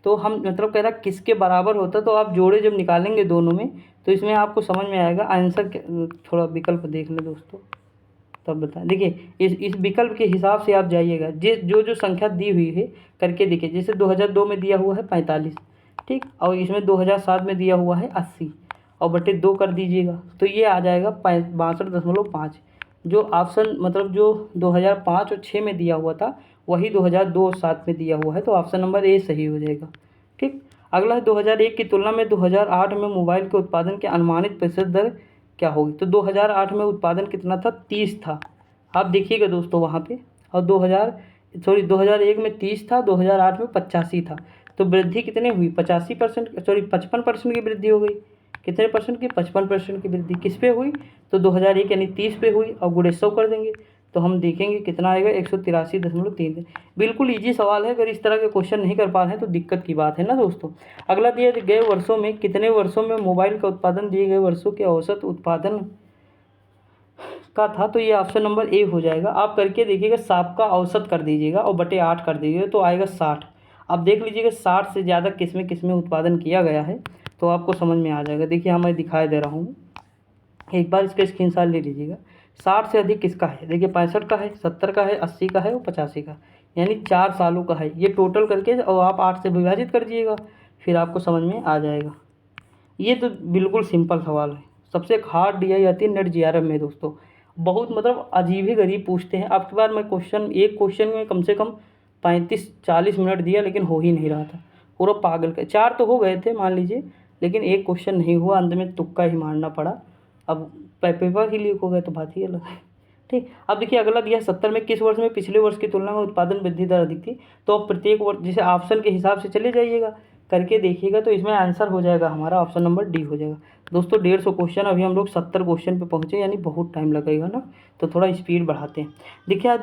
तो हम मतलब कह रहा है किसके बराबर होता, तो आप जोड़े जब निकालेंगे दोनों में, तो इसमें आपको समझ में आएगा आंसर। थोड़ा विकल्प देख लें दोस्तों तब बताएं। देखिए इस विकल्प के हिसाब से आप जाइएगा, जो संख्या दी हुई है करके देखिए। जैसे 2002 में दिया हुआ है 45, ठीक, और इसमें 2007 में दिया हुआ है 80 और बटे 2 कर दीजिएगा, तो ये आ जाएगा 62.5। जो ऑप्शन मतलब जो 2005 और 6 में दिया हुआ था वही 2002 और 7 में दिया हुआ है, तो ऑप्शन नंबर ए सही हो जाएगा। ठीक, अगला है 2001 की तुलना में 2008 में मोबाइल के उत्पादन की अनुमानित प्रतिशत दर क्या होगी। तो 2008 में उत्पादन कितना था, 30 था। आप देखिएगा दोस्तों वहाँ पे, और 2001 में 30 था, 2008 में 85 था। तो वृद्धि कितनी हुई, 55% की वृद्धि हो गई। कितने परसेंट की, 55% की वृद्धि किस पे हुई, तो 2001 यानी 30 पे हुई, और गुणे 100 कर देंगे तो हम देखेंगे कितना आएगा, 183.3। बिल्कुल ईजी सवाल है। अगर इस तरह के क्वेश्चन नहीं कर पा रहे हैं तो दिक्कत की बात है ना दोस्तों। अगला दिए गए वर्षों में कितने वर्षों में मोबाइल का उत्पादन दिए गए वर्षों के औसत उत्पादन का था, तो ये ऑप्शन नंबर ए हो जाएगा। आप करके देखिएगा, 7 का औसत कर दीजिएगा और बटे 8 कर दीजिएगा तो आएगा 60। अब देख लीजिएगा 60 से ज़्यादा किसमें उत्पादन किया गया है, तो आपको समझ में आ जाएगा। देखिए मैं दिखाई दे रहा हूँ, एक बार इसका स्क्रीनशॉट ले लीजिएगा। 60 से अधिक किसका है, देखिए 65 का है, 70 का है, 80 का है और 85 का, यानी 4 सालों का है ये टोटल करके, और आप 8 से विभाजित कर दीजिएगा, फिर आपको समझ में आ जाएगा। ये तो बिल्कुल सिंपल सवाल है। सबसे हार्ड DI आती है नेट JRF में दोस्तों, बहुत मतलब अजीब ही गरीब पूछते हैं। आपके बार मैं एक क्वेश्चन में कम से कम 35-40 मिनट दिया, लेकिन हो ही नहीं रहा था, पूरा पागल का। 4 तो हो गए थे मान लीजिए, लेकिन एक क्वेश्चन नहीं हुआ, अंत में तुक्का ही मारना पड़ा। अब पेपर ही लीक हो गए तो बात ही अलग है। ठीक, अब देखिए अगला दिया 70 में किस वर्ष में पिछले वर्ष की तुलना में उत्पादन वृद्धि दर अधिक थी। तो अब प्रत्येक वर्ष जैसे ऑप्शन के हिसाब से चले जाइएगा, करके देखिएगा, तो इसमें आंसर हो जाएगा हमारा ऑप्शन नंबर डी हो जाएगा। दोस्तों 150 क्वेश्चन, अभी हम लोग 70 क्वेश्चन पे पहुँचे, यानी बहुत टाइम लगेगा ना, तो थोड़ा स्पीड बढ़ाते हैं। देखिए आज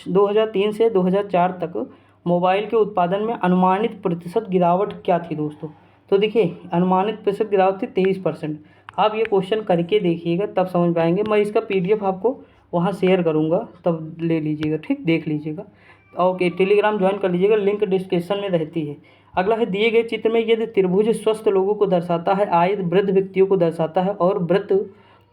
2003 से 2004 तक मोबाइल के उत्पादन में अनुमानित प्रतिशत गिरावट क्या थी दोस्तों। तो देखिए अनुमानित प्रतिशत गिरावट थी 23%। आप ये क्वेश्चन करके देखिएगा तब समझ पाएंगे। मैं इसका PDF आपको वहाँ शेयर करूँगा, तब ले लीजिएगा, ठीक, देख लीजिएगा। ओके, टेलीग्राम ज्वाइन कर लीजिएगा, लिंक डिस्क्रिप्शन में रहती है। अगला है दिए गए चित्र में यदि त्रिभुज स्वस्थ लोगों को दर्शाता है, आयत वृद्ध व्यक्तियों को दर्शाता है और वृत्त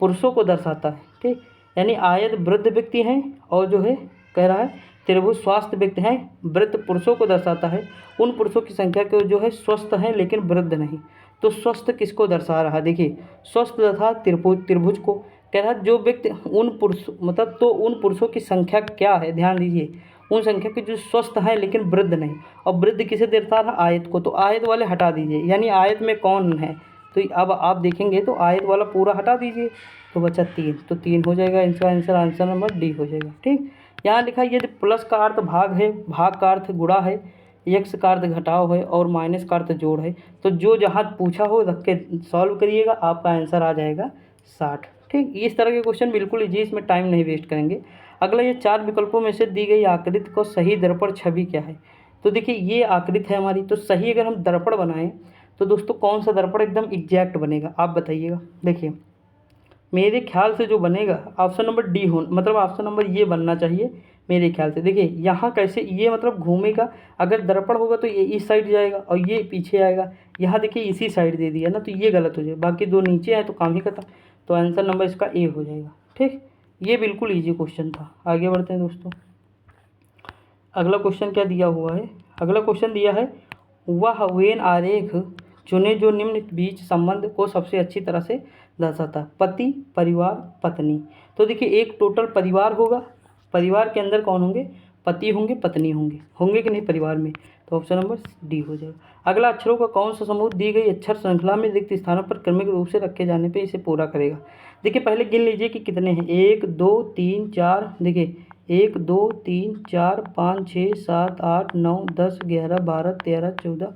पुरुषों को दर्शाता है, ठीक, यानी आयत वृद्ध व्यक्ति हैं और जो है कह रहा है त्रिभुज स्वास्थ्य व्यक्ति हैं, वृत्त पुरुषों को दर्शाता है। उन पुरुषों की संख्या को जो है स्वस्थ हैं लेकिन वृद्ध नहीं। तो स्वस्थ किसको दर्शा रहा है, देखिए स्वस्थ तथा त्रिभुज को कह रहा है जो व्यक्ति उन पुरुष मतलब, तो उन पुरुषों की संख्या क्या है, ध्यान दीजिए, उन संख्या के जो स्वस्थ हैं लेकिन वृद्ध नहीं। और वृद्ध किसे दर्शा रहा, आयत को, तो आयत वाले हटा दीजिए, यानी आयत में कौन है, तो अब आप देखेंगे तो आयत वाला पूरा हटा दीजिए, तो बचा 3, तो 3 हो जाएगा इसका आंसर नंबर डी हो जाएगा। ठीक, यहाँ लिखा है यदि प्लस का अर्थ भाग है, भाग का अर्थ गुणा है, एक्स का अर्थ घटाव है और माइनस का अर्थ जोड़ है, तो जो जहाँ पूछा हो रख के सॉल्व करिएगा, आपका आंसर आ जाएगा 60। ठीक, इस तरह के क्वेश्चन बिल्कुल ईजी, इसमें टाइम नहीं वेस्ट करेंगे। अगला ये 4 विकल्पों में से दी गई आकृति को सही दर्पण छवि क्या है। तो देखिए ये आकृति है हमारी, तो सही अगर हम दर्पण बनाएं तो दोस्तों कौन सा दर्पण एकदम एग्जैक्ट बनेगा, आप बताइएगा। देखिए मेरे ख्याल से जो बनेगा ऑप्शन नंबर डी हो, मतलब ऑप्शन नंबर ये बनना चाहिए मेरे ख्याल से। देखिए यहाँ कैसे ये मतलब घूमेगा, अगर दर्पण होगा तो ये इस साइड जाएगा और ये पीछे आएगा। यहाँ देखिए इसी साइड दे दिया ना, तो ये गलत हो जाएगा, बाकी 2 नीचे हैं तो काम ही खत्म। तो आंसर नंबर इसका ए हो जाएगा। ठीक, ये बिल्कुल ईजी क्वेश्चन था। आगे बढ़ते हैं दोस्तों, अगला क्वेश्चन क्या दिया हुआ है। अगला क्वेश्चन दिया है वह वेन आरेख चुने जो निम्न बीच संबंध को सबसे अच्छी तरह से दर्शाता है, पति, परिवार, पत्नी। तो देखिए एक टोटल परिवार होगा, परिवार के अंदर कौन होंगे, पति होंगे, पत्नी होंगे कि नहीं परिवार में, तो ऑप्शन नंबर डी हो जाएगा। अगला अक्षरों का कौन सा समूह दी गई अक्षर श्रृंखला में रिक्त स्थानों पर क्रमिक रूप से रखे जाने पे इसे पूरा करेगा। देखिए पहले गिन लीजिए कि कितने हैं, 1 2 3 4, देखिए 1 2 3 4 5 6 7 8 9 10 11 12 13 14,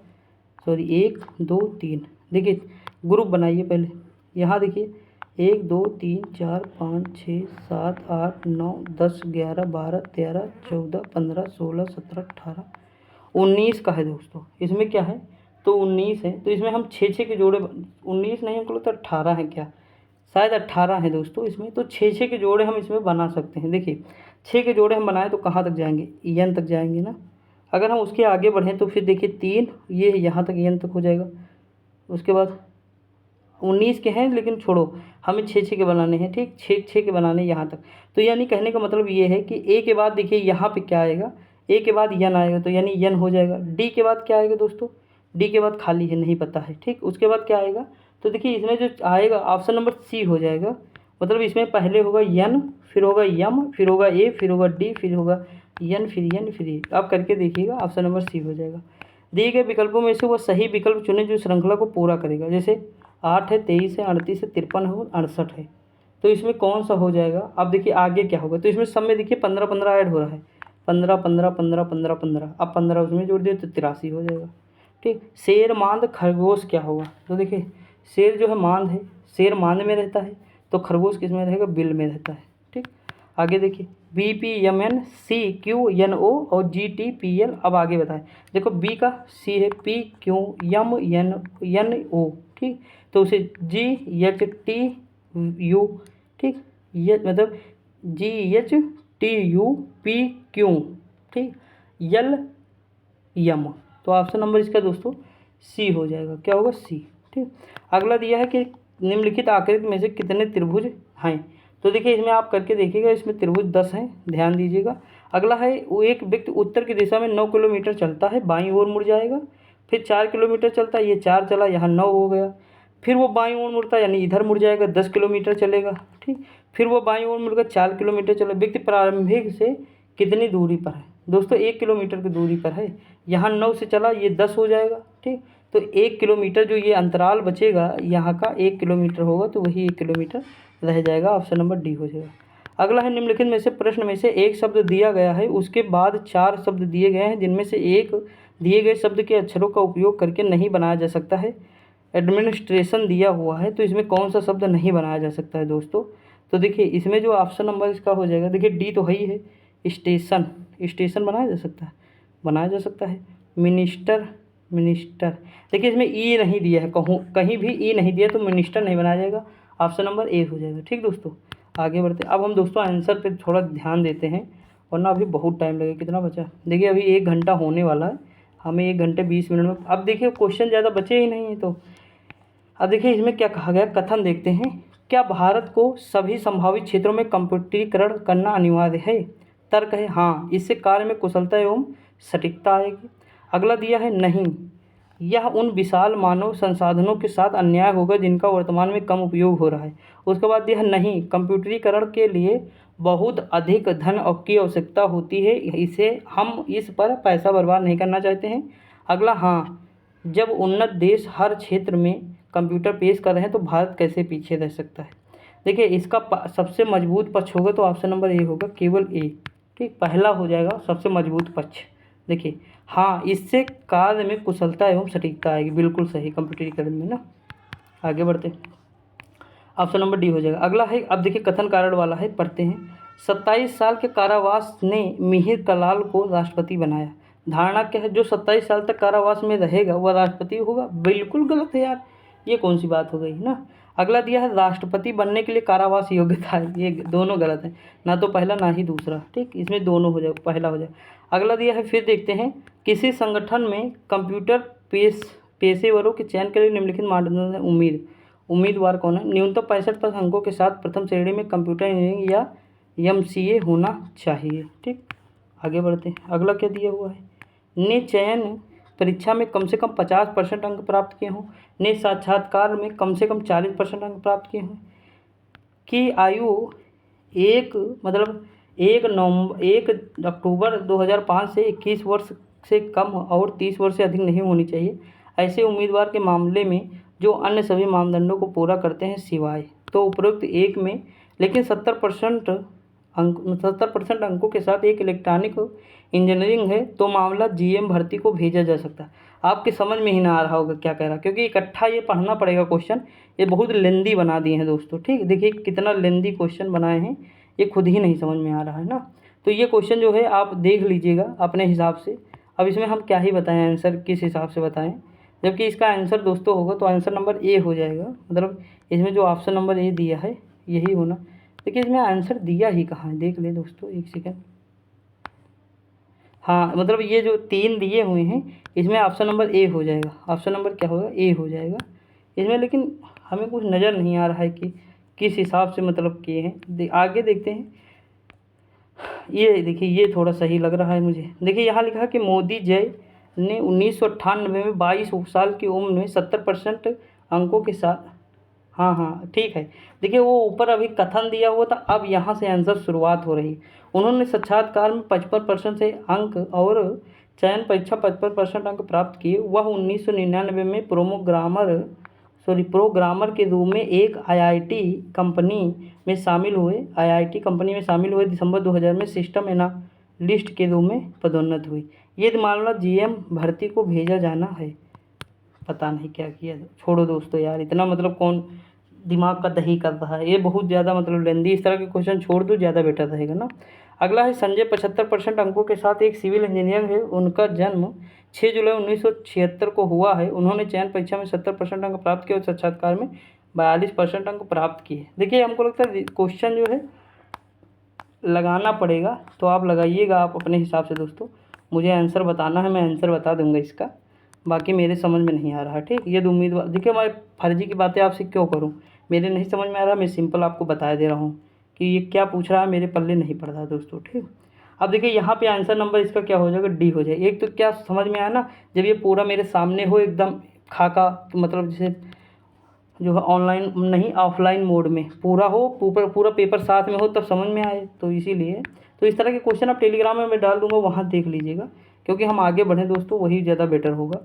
सॉरी 1 2 3, देखिए ग्रुप बनाइए पहले। यहाँ देखिए 1 2 3 4 5 6 7 8 9 10 11 12 13 14 15 16 17 18 19 का है दोस्तों। इसमें क्या है, तो 19 है, तो इसमें हम 6 के जोड़े, 19 नहीं हमको लगता 18 है, क्या शायद 18 है दोस्तों इसमें। तो 6 के जोड़े हम इसमें बना सकते हैं। देखिए 6 के जोड़े हम बनाएं तो कहाँ तक जाएंगे, एन तक जाएंगे ना। अगर हम उसके आगे बढ़ें तो फिर देखिए 3, ये यहाँ तक एन तक हो जाएगा। उसके बाद 19 के हैं, लेकिन छोड़ो हमें 6 के बनाने हैं। ठीक, 6 के बनाने यहाँ तक। तो यानी कहने का मतलब ये है कि ए के बाद देखिए यहाँ पे क्या आएगा, ए के बाद यन आएगा, तो यानी यन हो जाएगा। डी के बाद क्या आएगा दोस्तों, डी के बाद खाली है, नहीं पता है। ठीक, उसके बाद क्या आएगा, तो देखिए इसमें जो आएगा ऑप्शन नंबर सी हो जाएगा। मतलब इसमें पहले होगा यन, फिर होगा यम, फिर होगा ए, फिर होगा डी, फिर होगा यन, फिर यन, फिर ए। आप करके देखिएगा, ऑप्शन नंबर सी हो जाएगा। दिए गए विकल्पों में से वह सही विकल्प चुने जो श्रृंखला को पूरा करेगा। जैसे 8 है, 23 है, 38 है, 53 है और 68 है, तो इसमें कौन सा हो जाएगा। अब देखिए आगे क्या होगा, तो इसमें सब में देखिए 15 ऐड हो रहा है, 15 15 15 15 15, अब 15 उसमें जोड़ दिए तो 83 हो जाएगा। ठीक, शेर, मांद, खरगोश क्या होगा, तो देखिए शेर जो है मांद है, शेर मांद में रहता है, तो खरगोश किस में रहेगा, बिल में रहता है। ठीक, आगे देखिए BPMN CQNO और GTPL। अब आगे बताएं, देखो बी का सी है, PQMNO, ठीक, तो उसे GHTU, ठीक, ये मतलब GHTUPQ, ठीक, यम। तो ऑप्शन नंबर इसका दोस्तों सी हो जाएगा। क्या होगा? सी। ठीक। अगला दिया है कि निम्नलिखित आकृति में से कितने त्रिभुज हैं। तो देखिए इसमें आप करके देखिएगा, इसमें त्रिभुज 10 हैं, ध्यान दीजिएगा। अगला है वो एक व्यक्ति उत्तर की दिशा में 9 किलोमीटर चलता है, बाईं ओर मुड़ जाएगा। फिर 4 किलोमीटर चलता है, ये 4 चला, यहाँ 9 हो गया। फिर वो बाईं ओर मुड़ता है, यानी इधर मुड़ जाएगा, 10 किलोमीटर चलेगा। ठीक। फिर वो बाईं ओर मुड़कर 4 किलोमीटर चला। व्यक्ति प्रारंभिक से कितनी दूरी पर है? दोस्तों 1 किलोमीटर की दूरी पर है। यहाँ 9 से चला, ये 10 हो जाएगा। ठीक। तो 1 किलोमीटर जो ये अंतराल बचेगा यहाँ का 1 किलोमीटर होगा, तो वही 1 किलोमीटर रह जाएगा। ऑप्शन नंबर डी हो जाएगा। अगला है निम्नलिखित में से प्रश्न में से एक शब्द दिया गया है, उसके बाद 4 शब्द दिए गए हैं, जिनमें से एक दिए गए शब्द के अक्षरों का उपयोग करके नहीं बनाया जा सकता है। एडमिनिस्ट्रेशन दिया हुआ है, तो इसमें कौन सा शब्द नहीं बनाया जा सकता है दोस्तों? तो देखिए इसमें जो ऑप्शन नंबर इसका हो जाएगा, देखिए डी तो है ही है। स्टेशन, स्टेशन बनाया जा सकता है, बनाया जा सकता है। Minister, minister. देखिए इसमें ई नहीं दिया है, कहीं भी ई नहीं दिया, तो मिनिस्टर नहीं बनाया जाएगा। ऑप्शन नंबर ए हो जाएगा। ठीक दोस्तों, आगे बढ़ते। अब हम दोस्तों आंसर पे थोड़ा ध्यान देते हैं, वरना अभी बहुत टाइम लगेगा। कितना बचा? देखिए अभी 1 घंटा होने वाला है, हमें 1 घंटे 20 मिनट में। अब देखिए क्वेश्चन ज़्यादा बचे ही नहीं है। तो अब देखिए इसमें क्या कहा गया, कथन देखते हैं। क्या भारत को सभी संभावित क्षेत्रों में कंप्यूटरीकरण करना अनिवार्य है? तर्क है हाँ, इससे कार्य में कुशलता एवं सटीकता आएगी। अगला दिया है नहीं, यह उन विशाल मानव संसाधनों के साथ अन्याय होगा जिनका वर्तमान में कम उपयोग हो रहा है। उसके बाद दिया है नहीं, कंप्यूटरीकरण के लिए बहुत अधिक धन की आवश्यकता होती है, इसे हम इस पर पैसा बर्बाद नहीं करना चाहते हैं। अगला हाँ, जब उन्नत देश हर क्षेत्र में कंप्यूटर पेश कर रहे हैं तो भारत कैसे पीछे रह सकता है? देखिए इसका सबसे मजबूत पक्ष होगा, तो ऑप्शन नंबर ए होगा, केवल ए। ठीक, पहला हो जाएगा सबसे मजबूत पक्ष। देखिए हाँ, इससे कार्य में कुशलता एवं सटीकता आएगी, बिल्कुल सही कंप्यूटरीकरण में ना। आगे बढ़ते, ऑप्शन नंबर डी हो जाएगा। अगला है, अब देखिए कथन कारण वाला है, पढ़ते हैं। 27 साल के कारावास ने मिहिर कलाल को राष्ट्रपति बनाया। धारणा क्या है? जो 27 साल तक कारावास में रहेगा वह राष्ट्रपति होगा। बिल्कुल गलत है यार, ये कौन सी बात हो गई ना। अगला दिया है राष्ट्रपति बनने के लिए कारावास योग्यता है, ये दोनों गलत है, ना तो पहला ना ही दूसरा। ठीक, इसमें दोनों हो जाए, पहला हो जाए। अगला दिया है, फिर देखते हैं, किसी संगठन में कंप्यूटर पेशेवरों के चयन के लिए निम्नलिखित मानदंड है। उम्मीदवार कौन है? न्यूनतम 65 अंकों के साथ प्रथम श्रेणी में कंप्यूटर इंजीनियरिंग या MCA होना चाहिए। ठीक, आगे बढ़ते हैं। अगला क्या दिया हुआ है, ने चयन परीक्षा में कम से कम 50% अंक प्राप्त किए हों, ने साक्षात्कार में कम से कम 40% अंक प्राप्त किए हों, की आयु एक अक्टूबर 2005 से 21 वर्ष से कम और 30 वर्ष से अधिक नहीं होनी चाहिए। ऐसे उम्मीदवार के मामले में जो अन्य सभी मानदंडों को पूरा करते हैं सिवाय, तो उपरोक्त एक में, लेकिन 70% अंकों के साथ एक इलेक्ट्रॉनिक इंजीनियरिंग है, तो मामला GM भर्ती को भेजा जा सकता है। आपके समझ में ही ना आ रहा होगा क्या कह रहा, क्योंकि इकट्ठा ये पढ़ना पड़ेगा क्वेश्चन, ये बहुत लेंदी बना दिए हैं दोस्तों। ठीक, देखिए कितना लेंदी क्वेश्चन बनाए हैं, ये खुद ही नहीं समझ में आ रहा है ना। तो ये क्वेश्चन जो है आप देख लीजिएगा अपने हिसाब से। अब इसमें हम क्या ही बताएं, आंसर किस हिसाब से बताएं, जबकि इसका आंसर दोस्तों होगा तो आंसर नंबर ए हो जाएगा। मतलब इसमें जो ऑप्शन नंबर ए दिया है यही होना। देखिए इसमें आंसर दिया ही कहाँ है, देख ले दोस्तों, एक सेकंड। हाँ, मतलब ये जो 3 दिए हुए हैं इसमें ऑप्शन नंबर ए हो जाएगा। ऑप्शन नंबर क्या होगा? ए हो जाएगा इसमें। लेकिन हमें कुछ नज़र नहीं आ रहा है कि किस हिसाब से मतलब किए हैं। आगे देखते हैं, ये देखिए ये थोड़ा सही लग रहा है मुझे। देखिए यहाँ लिखा है कि मोदी जय ने 1998 में 22 साल की उम्र में 70% अंकों के साथ, हाँ ठीक है। देखिए वो ऊपर अभी कथन दिया हुआ था, अब यहाँ से आंसर शुरुआत हो रही। उन्होंने साक्षात्कार में 55% से अंक और चयन परीक्षा 55% अंक प्राप्त किए। वह 1999 में प्रोग्रामर के रूप में एक IIT कंपनी में शामिल हुए। दिसंबर 2000 में सिस्टम एनालिस्ट के रूप में पदोन्नत हुई। ये मामला GM भर्ती को भेजा जाना है। पता नहीं क्या किया, छोड़ो दोस्तों यार, इतना मतलब कौन दिमाग का दही कर रहा है, ये बहुत ज़्यादा मतलब लेंदी। इस तरह के क्वेश्चन छोड़ दो, ज़्यादा बेटर रहेगा ना। अगला है, संजय 75% अंकों के साथ एक सिविल इंजीनियर है। उनका जन्म 6 जुलाई 1976 को हुआ है। उन्होंने चयन परीक्षा में 70% अंक प्राप्त किए और साक्षात्कार में 42% अंक प्राप्त किए। देखिए हमको लगता है क्वेश्चन जो है लगाना पड़ेगा, तो आप लगाइएगा आप अपने हिसाब से दोस्तों। मुझे आंसर बताना है, मैं आंसर बता दूंगा इसका, बाकी मेरे समझ में नहीं आ रहा। ठीक, ये तो उम्मीदवार देखिए, मैं फर्जी की बातें आपसे क्यों करूँ, मेरे नहीं समझ में आ रहा, मैं सिंपल आपको बता दे रहा हूँ कि ये क्या पूछ रहा है, मेरे पल्ले नहीं पड़ रहा दोस्तों। ठीक, अब देखिए यहाँ पे आंसर नंबर इसका क्या हो जाएगा, डी हो जाएगा। एक तो क्या समझ में आया ना, जब ये पूरा मेरे सामने हो एकदम खाका, मतलब जैसे जो है ऑनलाइन नहीं ऑफलाइन मोड में पूरा हो, पूरा पेपर साथ में हो, तब समझ में आए, तो इसीलिए तो इस तरह के क्वेश्चन आप टेलीग्राम में मैं डाल दूंगा, वहाँ देख लीजिएगा, क्योंकि हम आगे बढ़ें दोस्तों, वही ज़्यादा बेटर होगा।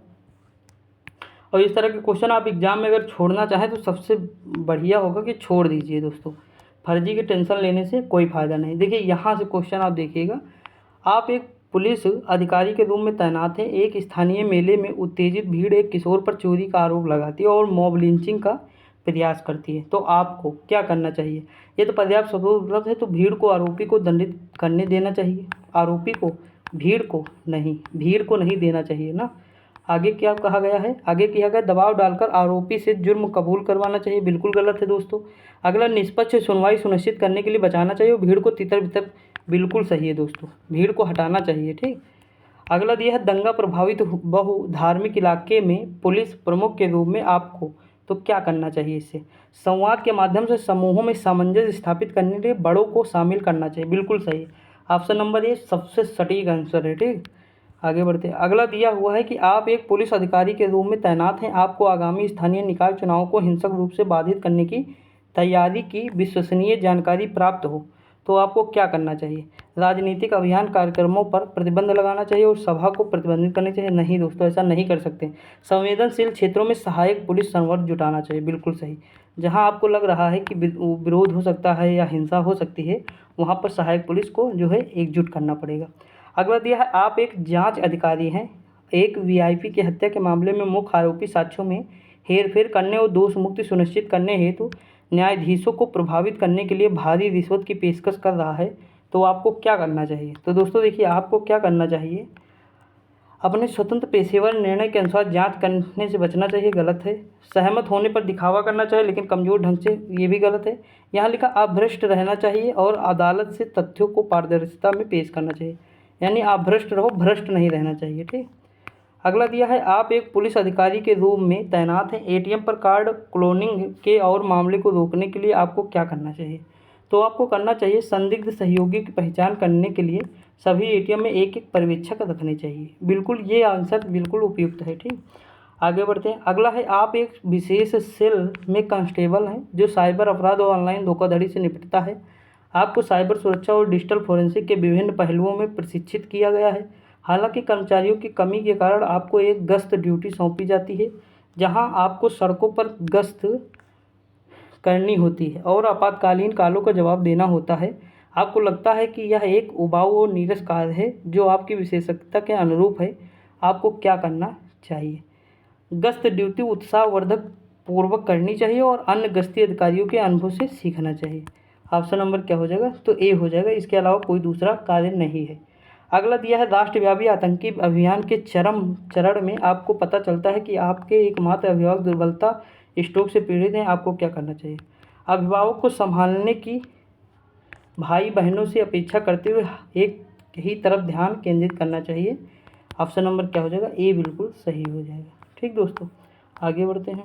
और इस तरह के क्वेश्चन आप एग्ज़ाम में अगर छोड़ना चाहें तो सबसे बढ़िया होगा कि छोड़ दीजिए दोस्तों, फर्जी की टेंशन लेने से कोई फ़ायदा नहीं। देखिए यहाँ से क्वेश्चन आप देखिएगा, आप एक पुलिस अधिकारी के रूप में तैनात हैं। एक स्थानीय मेले में उत्तेजित भीड़ एक किशोर पर चोरी का आरोप लगाती है और मॉब लिंचिंग का प्रयास करती है, तो आपको क्या करना चाहिए? ये तो पर्याप्त सबूत उपलब्ध है, तो भीड़ को आरोपी को दंडित करने देना चाहिए, आरोपी को, भीड़ को नहीं देना चाहिए ना। आगे क्या कहा गया है, आगे किया गया दबाव डालकर आरोपी से जुर्म कबूल करवाना चाहिए, बिल्कुल गलत है दोस्तों। अगला, निष्पक्ष सुनवाई सुनिश्चित करने के लिए बचाना चाहिए और भीड़ को तितर बितर, बिल्कुल सही है दोस्तों, भीड़ को हटाना चाहिए। ठीक, अगला दिया है दंगा प्रभावित बहु धार्मिक इलाके में पुलिस प्रमुख के रूप में आपको तो क्या करना चाहिए? इससे संवाद के माध्यम से समूहों में सामंजस्य स्थापित करने के लिए बड़ों को शामिल करना चाहिए, बिल्कुल सही। ऑप्शन नंबर ए सबसे सटीक आंसर है। ठीक, आगे बढ़ते हैं। अगला दिया हुआ है कि आप एक पुलिस अधिकारी के रूप में तैनात हैं, आपको आगामी स्थानीय निकाय चुनाव को हिंसक रूप से बाधित करने की तैयारी की विश्वसनीय जानकारी प्राप्त हो, तो आपको क्या करना चाहिए? राजनीतिक अभियान कार्यक्रमों पर प्रतिबंध लगाना चाहिए और सभा को प्रतिबंधित करनी चाहिए? नहीं दोस्तों, ऐसा नहीं कर सकते। संवेदनशील क्षेत्रों में सहायक पुलिस संवर्ग जुटाना चाहिए, बिल्कुल सही। जहां आपको लग रहा है कि विरोध हो सकता है या हिंसा हो सकती है, वहां पर सहायक पुलिस को जो है एकजुट करना पड़ेगा। अगला दिया है, आप एक जांच अधिकारी हैं, एक वीआईपी की हत्या के मामले में मुख्य आरोपी साक्ष्यों में हेरफेर करने और दोष मुक्ति सुनिश्चित करने हेतु न्यायाधीशों को प्रभावित करने के लिए भारी रिश्वत की पेशकश कर रहा है, तो आपको क्या करना चाहिए? तो दोस्तों देखिए, आपको क्या करना चाहिए, अपने स्वतंत्र पेशेवर निर्णय के अनुसार जांच करने से बचना चाहिए, गलत है। सहमत होने पर दिखावा करना चाहिए लेकिन कमज़ोर ढंग से, ये भी गलत है। यहाँ लिखा अभ्रष्ट रहना चाहिए और अदालत से तथ्यों को पारदर्शिता में पेश करना चाहिए, यानी आप भ्रष्ट रहो, भ्रष्ट नहीं रहना चाहिए। ठीक, अगला दिया है, आप एक पुलिस अधिकारी के रूप में तैनात हैं, एटीएम पर कार्ड क्लोनिंग के और मामले को रोकने के लिए आपको क्या करना चाहिए? तो आपको करना चाहिए संदिग्ध सहयोगी की पहचान करने के लिए सभी एटीएम में एक एक पर्यवेक्षक रखने चाहिए, बिल्कुल ये आंसर बिल्कुल उपयुक्त है। ठीक, आगे बढ़ते हैं। अगला है, आप एक विशेष सेल में कांस्टेबल हैं जो साइबर अपराध और ऑनलाइन धोखाधड़ी से निपटता है। आपको साइबर सुरक्षा और डिजिटल फोरेंसिक के विभिन्न पहलुओं में प्रशिक्षित किया गया है। हालांकि कर्मचारियों की कमी के कारण आपको एक गश्त ड्यूटी सौंपी जाती है, जहां आपको सड़कों पर गश्त करनी होती है और आपातकालीन कॉलों का जवाब देना होता है। आपको लगता है कि यह एक उबाऊ और नीरस कार्य है जो आपकी विशेषज्ञता के अनुरूप है, आपको क्या करना चाहिए? गश्त ड्यूटी उत्साहवर्धक पूर्वक करनी चाहिए और अन्य गश्ती अधिकारियों के अनुभव से सीखना चाहिए। ऑप्शन नंबर क्या हो जाएगा? तो ए हो जाएगा, इसके अलावा कोई दूसरा कार्य नहीं है। अगला दिया है, राष्ट्रव्यापी आतंकी अभियान के चरम चरण में आपको पता चलता है कि आपके एकमात्र अभिभावक दुर्बलता स्ट्रोक से पीड़ित हैं, आपको क्या करना चाहिए? अभिभावक को संभालने की भाई बहनों से अपेक्षा करते हुए एक ही तरफ ध्यान केंद्रित करना चाहिए। ऑप्शन नंबर क्या हो जाएगा? ए बिल्कुल सही हो जाएगा। ठीक दोस्तों, आगे बढ़ते हैं,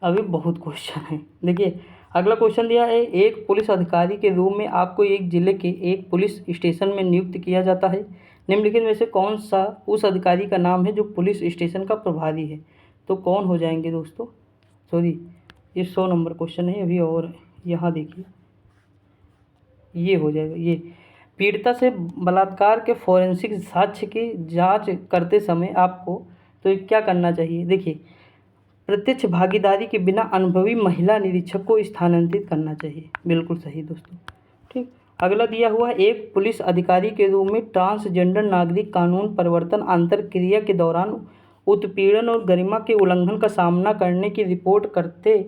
अभी बहुत क्वेश्चन है। देखिए अगला क्वेश्चन दिया है, एक पुलिस अधिकारी के रूप में आपको एक जिले के एक पुलिस स्टेशन में नियुक्त किया जाता है, निम्नलिखित में से कौन सा उस अधिकारी का नाम है जो पुलिस स्टेशन का प्रभारी है? तो कौन हो जाएंगे दोस्तों? सॉरी, ये 100 नंबर क्वेश्चन है, अभी और यहाँ देखिए, ये हो जाएगा। ये पीड़िता से बलात्कार के फोरेंसिक साक्ष्य की जांच करते समय आपको तो क्या करना चाहिए? देखिए, प्रत्यक्ष भागीदारी के बिना अनुभवी महिला निरीक्षक को स्थानांतरित करना चाहिए, बिल्कुल सही दोस्तों। ठीक, अगला दिया हुआ है, एक पुलिस अधिकारी के रूप में ट्रांसजेंडर नागरिक कानून परिवर्तन अंतरक्रिया के दौरान उत्पीड़न और गरिमा के उल्लंघन का सामना करने की रिपोर्ट करते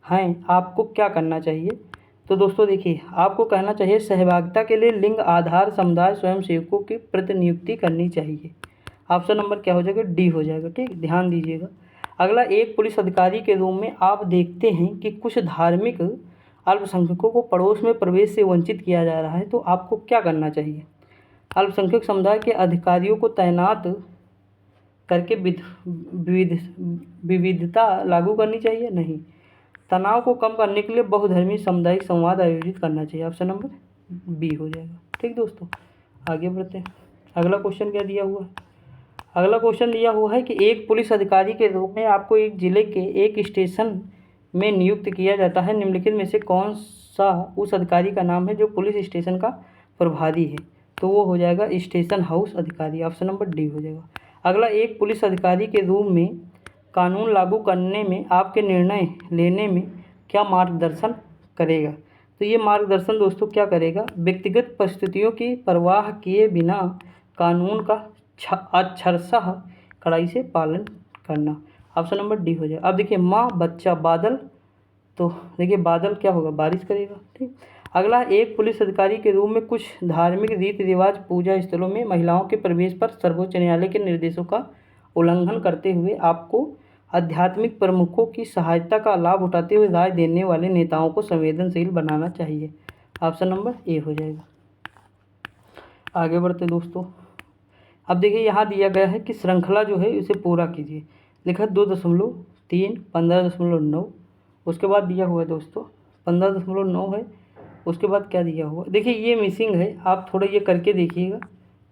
हैं, आपको क्या करना चाहिए? तो दोस्तों देखिए, आपको कहना चाहिए सहभागिता के लिए लिंग आधार समुदाय स्वयंसेवकों की प्रतिनियुक्ति करनी चाहिए। ऑप्शन नंबर क्या हो जाएगा? डी हो जाएगा। ठीक, ध्यान दीजिएगा। अगला, एक पुलिस अधिकारी के रूप में आप देखते हैं कि कुछ धार्मिक अल्पसंख्यकों को पड़ोस में प्रवेश से वंचित किया जा रहा है, तो आपको क्या करना चाहिए? अल्पसंख्यक समुदाय के अधिकारियों को तैनात करके विविधता लागू करनी चाहिए? नहीं। तनाव को कम करने के लिए बहुधर्मी सामुदायिक संवाद आयोजित करना चाहिए। ऑप्शन नंबर बी हो जाएगा। ठीक दोस्तों, आगे बढ़ते हैं। अगला क्वेश्चन क्या दिया हुआ है? अगला क्वेश्चन दिया हुआ है कि एक पुलिस अधिकारी के रूप में आपको एक जिले के एक स्टेशन में नियुक्त किया जाता है। निम्नलिखित में से कौन सा उस अधिकारी का नाम है जो पुलिस स्टेशन का प्रभारी है? तो वो हो जाएगा स्टेशन हाउस अधिकारी। ऑप्शन नंबर डी हो जाएगा। अगला, एक पुलिस अधिकारी के रूप में कानून लागू करने में आपके निर्णय लेने में क्या मार्गदर्शन करेगा? तो ये मार्गदर्शन दोस्तों क्या करेगा? व्यक्तिगत परिस्थितियों की परवाह किए बिना कानून का अक्षरशः कड़ाई से पालन करना। ऑप्शन नंबर डी हो जाएगा। अब देखिए, माँ बच्चा बादल, तो देखिए बादल क्या होगा? बारिश करेगा। ठीक। अगला, एक पुलिस अधिकारी के रूप में कुछ धार्मिक रीति रिवाज पूजा स्थलों में महिलाओं के प्रवेश पर सर्वोच्च न्यायालय के निर्देशों का उल्लंघन करते हुए आपको आध्यात्मिक प्रमुखों की सहायता का लाभ उठाते हुए राय देने वाले नेताओं को संवेदनशील बनाना चाहिए। ऑप्शन नंबर ए हो जाएगा। आगे बढ़ते दोस्तों। अब देखिए यहाँ दिया गया है कि श्रृंखला जो है इसे पूरा कीजिए। लिखा 2.3, 15.9, उसके बाद दिया हुआ है दोस्तों 15.9 है। उसके बाद क्या दिया हुआ? देखिए ये मिसिंग है, आप थोड़ा ये करके देखिएगा।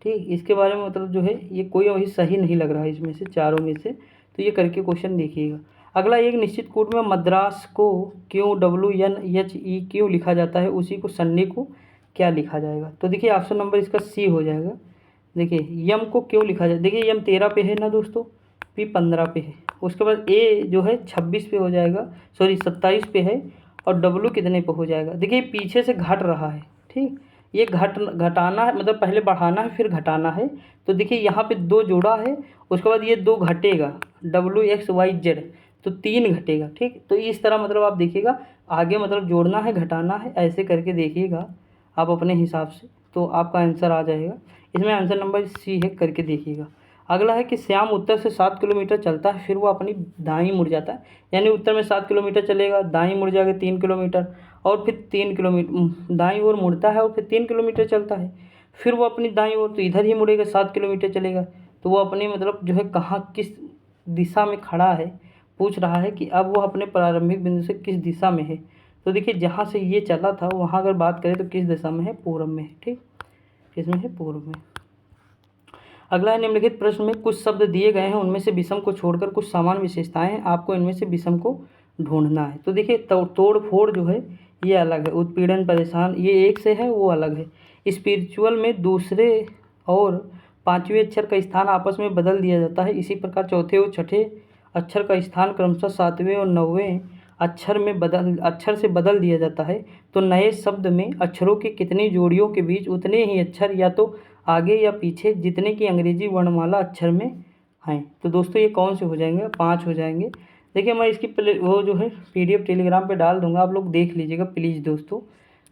ठीक, इसके बारे में मतलब जो है ये कोई अभी सही नहीं लग रहा है इसमें से, चारों में से, तो ये करके क्वेश्चन देखिएगा। अगला, एक निश्चित कोर्ट में मद्रास को क्यों WNHE क्यों लिखा जाता है, उसी को संडे को क्या लिखा जाएगा? तो देखिए ऑप्शन नंबर इसका सी हो जाएगा। देखिए यम को क्यों लिखा जाए? देखिए यम 13 पे है ना दोस्तों, पी 15 पे है। उसके बाद ए जो है 26 पे हो जाएगा, सॉरी 27 पे है, और डब्लू कितने पे हो जाएगा? देखिए पीछे से घट रहा है। ठीक, ये घटाना है, मतलब पहले बढ़ाना है फिर घटाना है। तो देखिए यहाँ पे 2 जोड़ा है, उसके बाद ये 2 घटेगा, WXYZ, तो 3 घटेगा। ठीक, तो इस तरह मतलब आप देखिएगा आगे मतलब जोड़ना है घटाना है, ऐसे करके देखिएगा आप अपने हिसाब से, तो आपका आंसर आ जाएगा। इसमें आंसर नंबर सी है, करके देखिएगा। अगला है कि श्याम उत्तर से 7 किलोमीटर चलता है, फिर वो अपनी दाईं मुड़ जाता है। यानी उत्तर में 7 किलोमीटर चलेगा, दाईं मुड़ जाएगा 3 किलोमीटर, और फिर 3 किलोमीटर दाईं ओर मुड़ता है, और फिर 3 किलोमीटर चलता है, फिर वो अपनी दाईं ओर, तो इधर ही मुड़ेगा, 7 किलोमीटर चलेगा। तो वो अपनी मतलब जो है कहाँ किस दिशा में खड़ा है, पूछ रहा है कि अब वो अपने प्रारंभिक बिंदु से किस दिशा में है। तो देखिए जहाँ से ये चला था वहाँ अगर बात करें तो किस दिशा में है? पूर्व में है। ठीक, किसमें है? पूर्व में। अगला है, निम्नलिखित प्रश्न में कुछ शब्द दिए गए हैं, उनमें से विषम को छोड़कर कुछ समान विशेषताएं हैं, आपको इनमें से विषम को ढूंढना है। तो देखिए तोड़ फोड़ जो है ये अलग है, उत्पीड़न परेशान ये एक से है, वो अलग है। स्पिरिचुअल में दूसरे और पांचवें अक्षर का स्थान आपस में बदल दिया जाता है, इसी प्रकार चौथे और छठे अक्षर का स्थान क्रमशः 7वें और 9वें अक्षर से बदल दिया जाता है। तो नए शब्द में अक्षरों की कितनी जोड़ियों के बीच उतने ही अक्षर या तो आगे या पीछे जितने की अंग्रेजी वर्णमाला अक्षर में हैं। तो दोस्तों ये कौन से हो जाएंगे? 5 हो जाएंगे। देखिए मैं इसकी वो जो है PDF टेलीग्राम पे डाल दूंगा, आप लोग देख लीजिएगा प्लीज़ दोस्तों,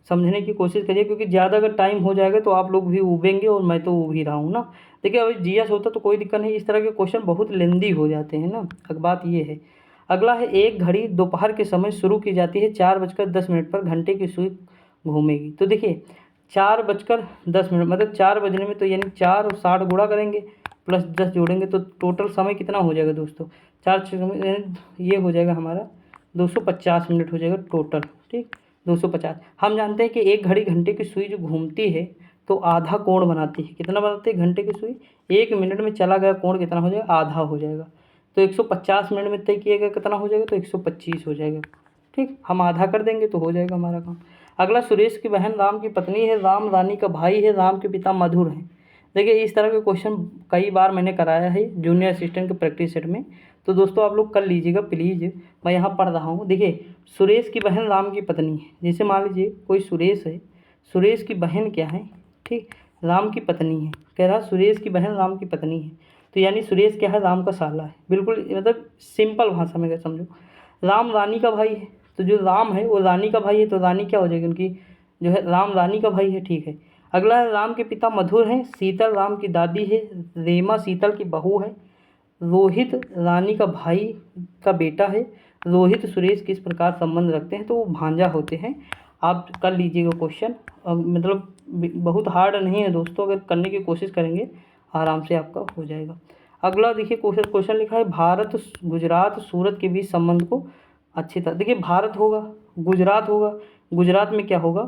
समझने की कोशिश करिए, क्योंकि ज़्यादा अगर टाइम हो जाएगा तो आप लोग भी उबेंगे और मैं तो उब ही रहा हूँ ना। देखिए अभी GS होता तो कोई दिक्कत नहीं, इस तरह के क्वेश्चन बहुत लेंदी हो जाते हैं ना, एक बात ये है। अगला है, एक घड़ी दोपहर के समय शुरू की जाती है, 4:10 पर घंटे की सुई घूमेगी। तो देखिए 4:10 मतलब 4 बजने में, तो यानी 4 और 60 गुणा करेंगे प्लस 10 जोड़ेंगे तो टोटल समय कितना हो जाएगा दोस्तों? 4 ये हो जाएगा हमारा 250 मिनट हो जाएगा टोटल। ठीक, 250। हम जानते हैं कि एक घड़ी घंटे की सुई जो घूमती है तो आधा कोण बनाती है। कितना बनाती है घंटे की सुई? 1 मिनट में चला गया कोण कितना हो जाएगा? आधा हो जाएगा। तो 150 मिनट में तय किया गया कितना हो जाएगा? तो 125 हो जाएगा। ठीक, हम आधा कर देंगे तो हो जाएगा हमारा काम। अगला, सुरेश की बहन राम की पत्नी है, राम रानी का भाई है, राम के पिता मधुर हैं। देखिए इस तरह के क्वेश्चन कई बार मैंने कराया है जूनियर असिस्टेंट के प्रैक्टिस सेट में, तो दोस्तों आप लोग कर लीजिएगा प्लीज़, मैं यहाँ पढ़ रहा हूँ। देखिए सुरेश की बहन राम की पत्नी है, जैसे मान लीजिए कोई सुरेश है, सुरेश की बहन क्या है? ठीक, राम की पत्नी है। कह रहा सुरेश की बहन राम की पत्नी है, तो यानी सुरेश क्या है? राम का साला है। बिल्कुल मतलब सिंपल भाषा में समझो। राम रानी का भाई है, तो जो राम है वो रानी का भाई है, तो रानी क्या हो जाएगी उनकी जो है? राम रानी का भाई है। ठीक है। अगला है, राम के पिता मधुर हैं, शीतल राम की दादी है, रेमा शीतल की बहू है, रोहित रानी का भाई का बेटा है, रोहित सुरेश किस प्रकार संबंध रखते हैं? तो वो भांजा होते हैं। आप कर लीजिएगा क्वेश्चन। मतलब बहुत हार्ड नहीं है दोस्तों, अगर करने की कोशिश करेंगे आराम से आपका हो जाएगा। अगला देखिए क्वेश्चन लिखा है, भारत गुजरात सूरत के बीच संबंध को अच्छी तरह, देखिए भारत होगा, गुजरात होगा, गुजरात में क्या होगा,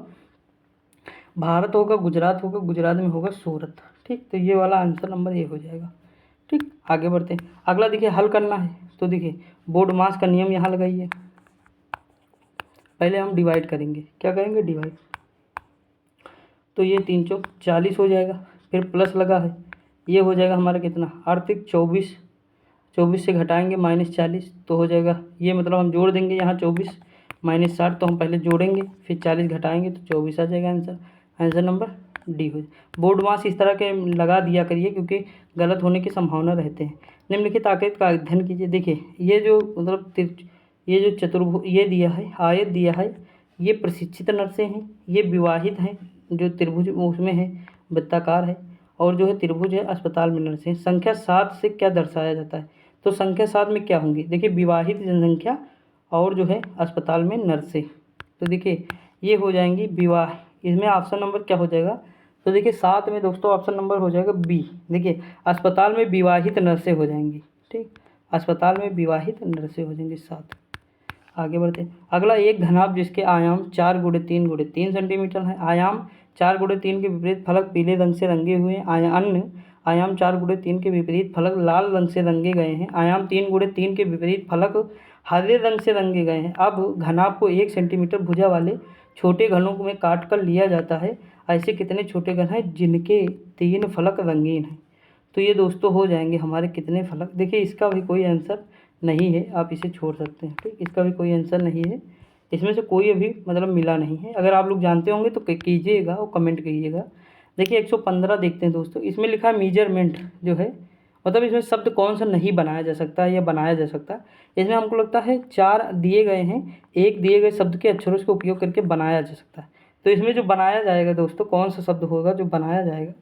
भारत होगा, गुजरात होगा, गुजरात में होगा सूरत। ठीक, तो ये वाला आंसर नंबर ए हो जाएगा। ठीक, आगे बढ़ते हैं। अगला देखिए हल करना है, तो देखिए बोर्ड मास का नियम यहाँ लगाइए। पहले हम डिवाइड करेंगे, क्या करेंगे, डिवाइड। तो ये 3 चौक 40 हो जाएगा, फिर प्लस लगा है, ये हो जाएगा हमारा कितना, आर्थिक 24, 24 से घटाएंगे -40 तो हो जाएगा, ये मतलब हम जोड़ देंगे यहाँ 24 -60, तो हम पहले जोड़ेंगे फिर 40 घटाएंगे तो 24 आ जाएगा आंसर। आंसर नंबर डी हो। बोर्ड मास इस तरह के लगा दिया करिए क्योंकि गलत होने की संभावना रहते हैं। निम्नलिखित आकृति का अध्ययन कीजिए। देखिए ये जो मतलब ये जो चतुर्भुज ये दिया है, आयत दिया है, ये प्रशिक्षित नर्सें हैं, ये विवाहित हैं, जो त्रिभुज उसमें है वृत्ताकार है, और जो है त्रिभुज है अस्पताल में नर्सें। संख्या 7 से क्या दर्शाया जाता है, तो संख्या 7 में क्या होंगी, देखिए विवाहित जनसंख्या और जो है अस्पताल में नर्सें। तो देखिए ये हो जाएंगी विवाह, इसमें ऑप्शन नंबर क्या हो जाएगा, तो देखिए 7 में दोस्तों ऑप्शन नंबर हो जाएगा बी। देखिए अस्पताल में विवाहित नर्सें हो जाएंगी। ठीक, अस्पताल में विवाहित नर्सें हो जाएंगी 7। आगे बढ़ते हैं। अगला, एक घनाभ जिसके आयाम 4 × 3 × 3 सेंटीमीटर है। आयाम 4 × 3 के विपरीत फलक पीले रंग से रंगे हुए हैं। अन्य आयाम 4 × 3 के विपरीत फलक लाल रंग से रंगे गए हैं। आयाम 3 × 3 के विपरीत फलक हरे रंग से रंगे गए हैं। अब घनाभ को 1 सेंटीमीटर भुजा वाले छोटे घनों में काट कर लिया जाता है। ऐसे कितने छोटे घन हैं जिनके 3 फलक रंगीन हैं। तो ये दोस्तों हो जाएंगे हमारे कितने फलक। देखिए इसका भी कोई आंसर नहीं है, आप इसे छोड़ सकते हैं। ठीक, इसका भी कोई आंसर नहीं है, इसमें से कोई अभी मतलब मिला नहीं है। अगर आप लोग जानते होंगे तो कीजिएगा और कमेंट कीजिएगा। देखिए 115 देखते हैं दोस्तों, इसमें लिखा है मेजरमेंट जो है, मतलब इसमें शब्द कौन सा नहीं बनाया जा सकता है या बनाया जा सकता है। इसमें हमको लगता है 4 दिए गए हैं, एक दिए गए शब्द के अक्षरों का उपयोग करके बनाया जा सकता है। तो इसमें जो बनाया जाएगा दोस्तों, कौन सा शब्द होगा जो बनाया जाएगा,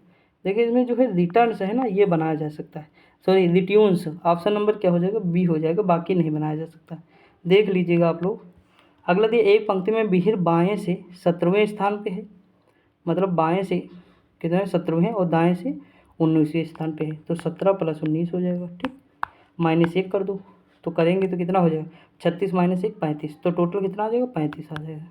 देखिए इसमें जो है रिटर्न्स है ना, ये बनाया जा सकता है, सॉरी रिट्यून्स। ऑप्शन नंबर क्या हो जाएगा, बी हो जाएगा, बाकी नहीं बनाया जा सकता। देख लीजिएगा आप लोग। अगला दिए, एक पंक्ति में विहिर बाएं से 17वें स्थान पे है, मतलब बाएं से कितने 17वें और दाएं से 19वें स्थान पे है, तो 17 + 19 हो जाएगा। ठीक, -1 कर दो, तो करेंगे तो कितना हो जाएगा, 36 - 1 35, तो टोटल कितना आ जाएगा, 35 आ जाएगा।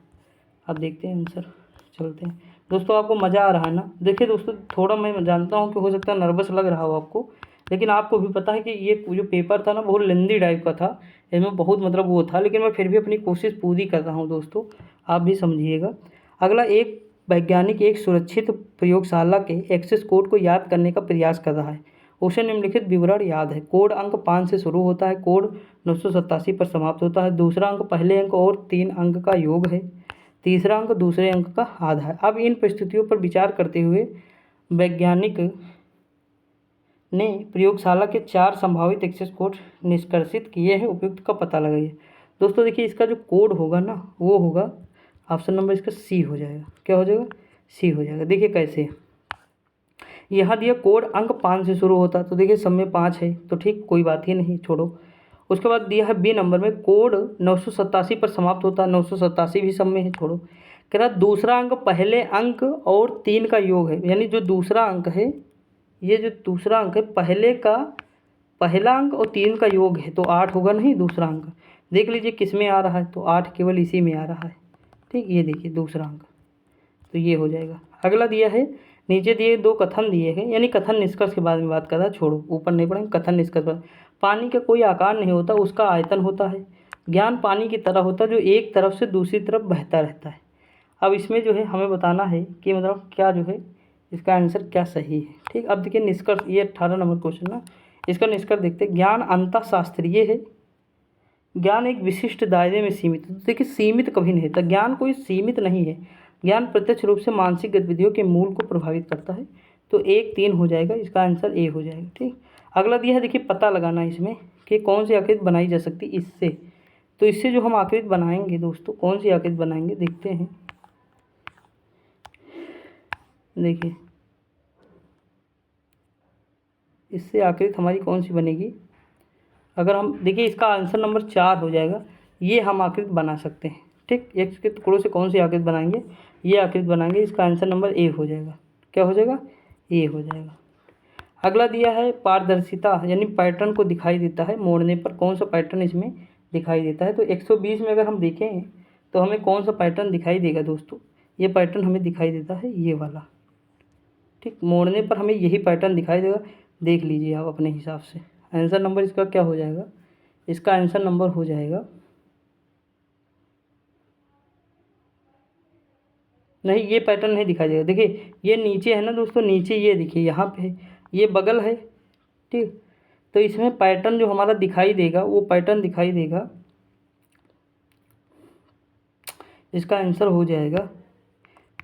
अब देखते हैं आंसर, चलते हैं दोस्तों। आपको मज़ा आ रहा है ना। देखिए दोस्तों, थोड़ा मैं जानता हूँ कि हो सकता है नर्वस लग रहा हो आपको, लेकिन आपको भी पता है कि ये जो पेपर था ना बहुत लेंदी टाइप का था, इसमें बहुत मतलब वो था, लेकिन मैं फिर भी अपनी कोशिश पूरी कर रहा हूँ दोस्तों, आप भी समझिएगा। अगला, एक वैज्ञानिक एक सुरक्षित प्रयोगशाला के एक्सेस कोड को याद करने का प्रयास कर रहा है। उसे निम्नलिखित विवरण याद है। कोड अंक 5 से शुरू होता है, कोड 987 पर समाप्त होता है। दूसरा अंक पहले अंक और 3 अंक का योग है। तीसरा अंक दूसरे अंक का आधा है। अब इन परिस्थितियों पर विचार करते हुए वैज्ञानिक ने प्रयोगशाला के 4 संभावित एक्सेस कोड निष्कर्षित किए हैं, उपयुक्त का पता लगाइए। दोस्तों देखिए इसका जो कोड होगा ना वो होगा ऑप्शन नंबर इसका सी हो जाएगा। क्या हो जाएगा, सी हो जाएगा। देखिए कैसे, यहाँ दिया कोड अंक 5 से शुरू होता, तो देखिए सब में 5 है, तो ठीक कोई बात ही नहीं, छोड़ो। उसके बाद दिया है बी नंबर में कोड 987 पर समाप्त होता है, 987 भी सब में है, छोड़ो। कह रहा दूसरा अंक पहले अंक और 3 का योग है, यानी जो दूसरा अंक है, ये जो दूसरा अंक है पहले का पहला अंक और 3 का योग है, तो 8 होगा नहीं दूसरा अंक। देख लीजिए किस में आ रहा है, तो 8 केवल इसी में आ रहा है। ठीक, ये देखिए दूसरा अंक, तो ये हो जाएगा। अगला दिया है, नीचे दिए 2 कथन दिए हैं, यानी कथन निष्कर्ष के बारे में बात कर रहा है, छोड़ो ऊपर नहीं पढ़ेंगे। कथन निष्कर्ष पर, पानी का कोई आकार नहीं होता, उसका आयतन होता है। ज्ञान पानी की तरह होता है जो एक तरफ से दूसरी तरफ बहता रहता है। अब इसमें जो है हमें बताना है कि मतलब क्या जो है इसका आंसर क्या सही है। ठीक, अब देखिए निष्कर्ष, ये 18 नंबर क्वेश्चन ना, इसका निष्कर्ष देखते हैं। ज्ञान अंतः शास्त्रीय है, ज्ञान एक विशिष्ट दायरे में सीमित है। देखिए सीमित कभी नहीं था, ज्ञान कोई सीमित नहीं है। ज्ञान प्रत्यक्ष रूप से मानसिक गतिविधियों के मूल को प्रभावित करता है, तो 1 3 हो जाएगा, इसका आंसर ए हो जाएगा। ठीक, अगला दिया है, देखिए पता लगाना है इसमें कि कौन सी आकृति बनाई जा सकती है इससे। तो इससे जो हम आकृति बनाएंगे दोस्तों, कौन सी आकृति बनाएंगे देखते हैं। देखिए इससे आकृति हमारी कौन सी बनेगी, अगर हम देखिए इसका आंसर नंबर 4 हो जाएगा, ये हम आकृति बना सकते हैं। ठीक, एक्स के टुकड़ों से कौन सी आकृति बनाएंगे, ये आकृति बनाएंगे। इसका आंसर नंबर ए हो जाएगा। क्या हो जाएगा, ए हो जाएगा। अगला दिया है पारदर्शिता यानी पैटर्न को दिखाई देता है मोड़ने पर, कौन सा पैटर्न इसमें दिखाई देता है। तो 120 में अगर हम देखें तो हमें कौन सा पैटर्न दिखाई देगा दोस्तों, ये पैटर्न हमें दिखाई देता है ये वाला। ठीक, मोड़ने पर हमें यही पैटर्न दिखाई देगा। देख लीजिए आप अपने हिसाब से। आंसर नंबर इसका क्या हो जाएगा, इसका आंसर नंबर हो जाएगा, नहीं ये पैटर्न नहीं दिखाई देगा। देखिए ये नीचे है ना दोस्तों, नीचे ये देखिए यहाँ पे है, ये बगल है। ठीक, तो इसमें पैटर्न जो हमारा दिखाई देगा वो पैटर्न दिखाई देगा, इसका आंसर हो जाएगा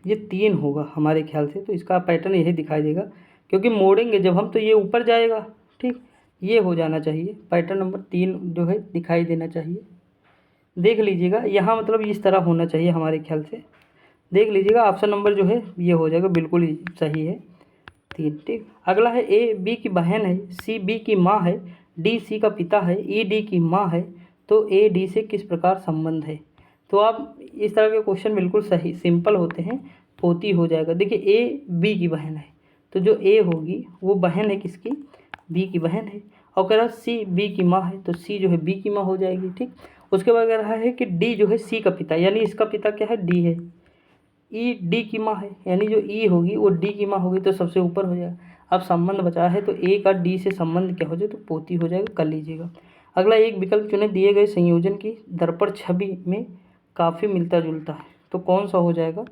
ये 3 होगा हमारे ख्याल से। तो इसका पैटर्न यही दिखाई देगा, क्योंकि मोड़ेंगे जब हम तो ये ऊपर जाएगा। ठीक, ये हो जाना चाहिए, पैटर्न नंबर 3 जो है दिखाई देना चाहिए। देख लीजिएगा यहाँ मतलब इस तरह होना चाहिए हमारे ख्याल से। देख लीजिएगा ऑप्शन नंबर जो है ये हो जाएगा, बिल्कुल ही सही है 3। ठीक, अगला है ए बी की बहन है, सी बी की माँ है, डी सी का पिता है, ई डी की माँ है, तो ए डी से किस प्रकार संबंध है। तो आप इस तरह के क्वेश्चन बिल्कुल सही सिंपल होते हैं, पोती हो जाएगा। देखिए ए बी की बहन है, तो जो ए होगी वो बहन है किसकी, बी की बहन है। और कह रहा सी बी की माँ है, तो सी जो है बी की माँ हो जाएगी। ठीक, उसके बाद कह रहा है कि डी जो है सी का पिता, यानी इसका पिता क्या है, डी है। ई डी की माँ है, यानी जो ई होगी वो डी की माँ होगी, तो सबसे ऊपर हो जाएगा। अब संबंध बचा है, तो ए का डी से संबंध क्या हो जाए, तो पोती हो जाएगा, कर लीजिएगा। अगला एक विकल्प चुने, दिए गए संयोजन की दर्पण छवि में काफ़ी मिलता जुलता है, तो कौन सा हो जाएगा,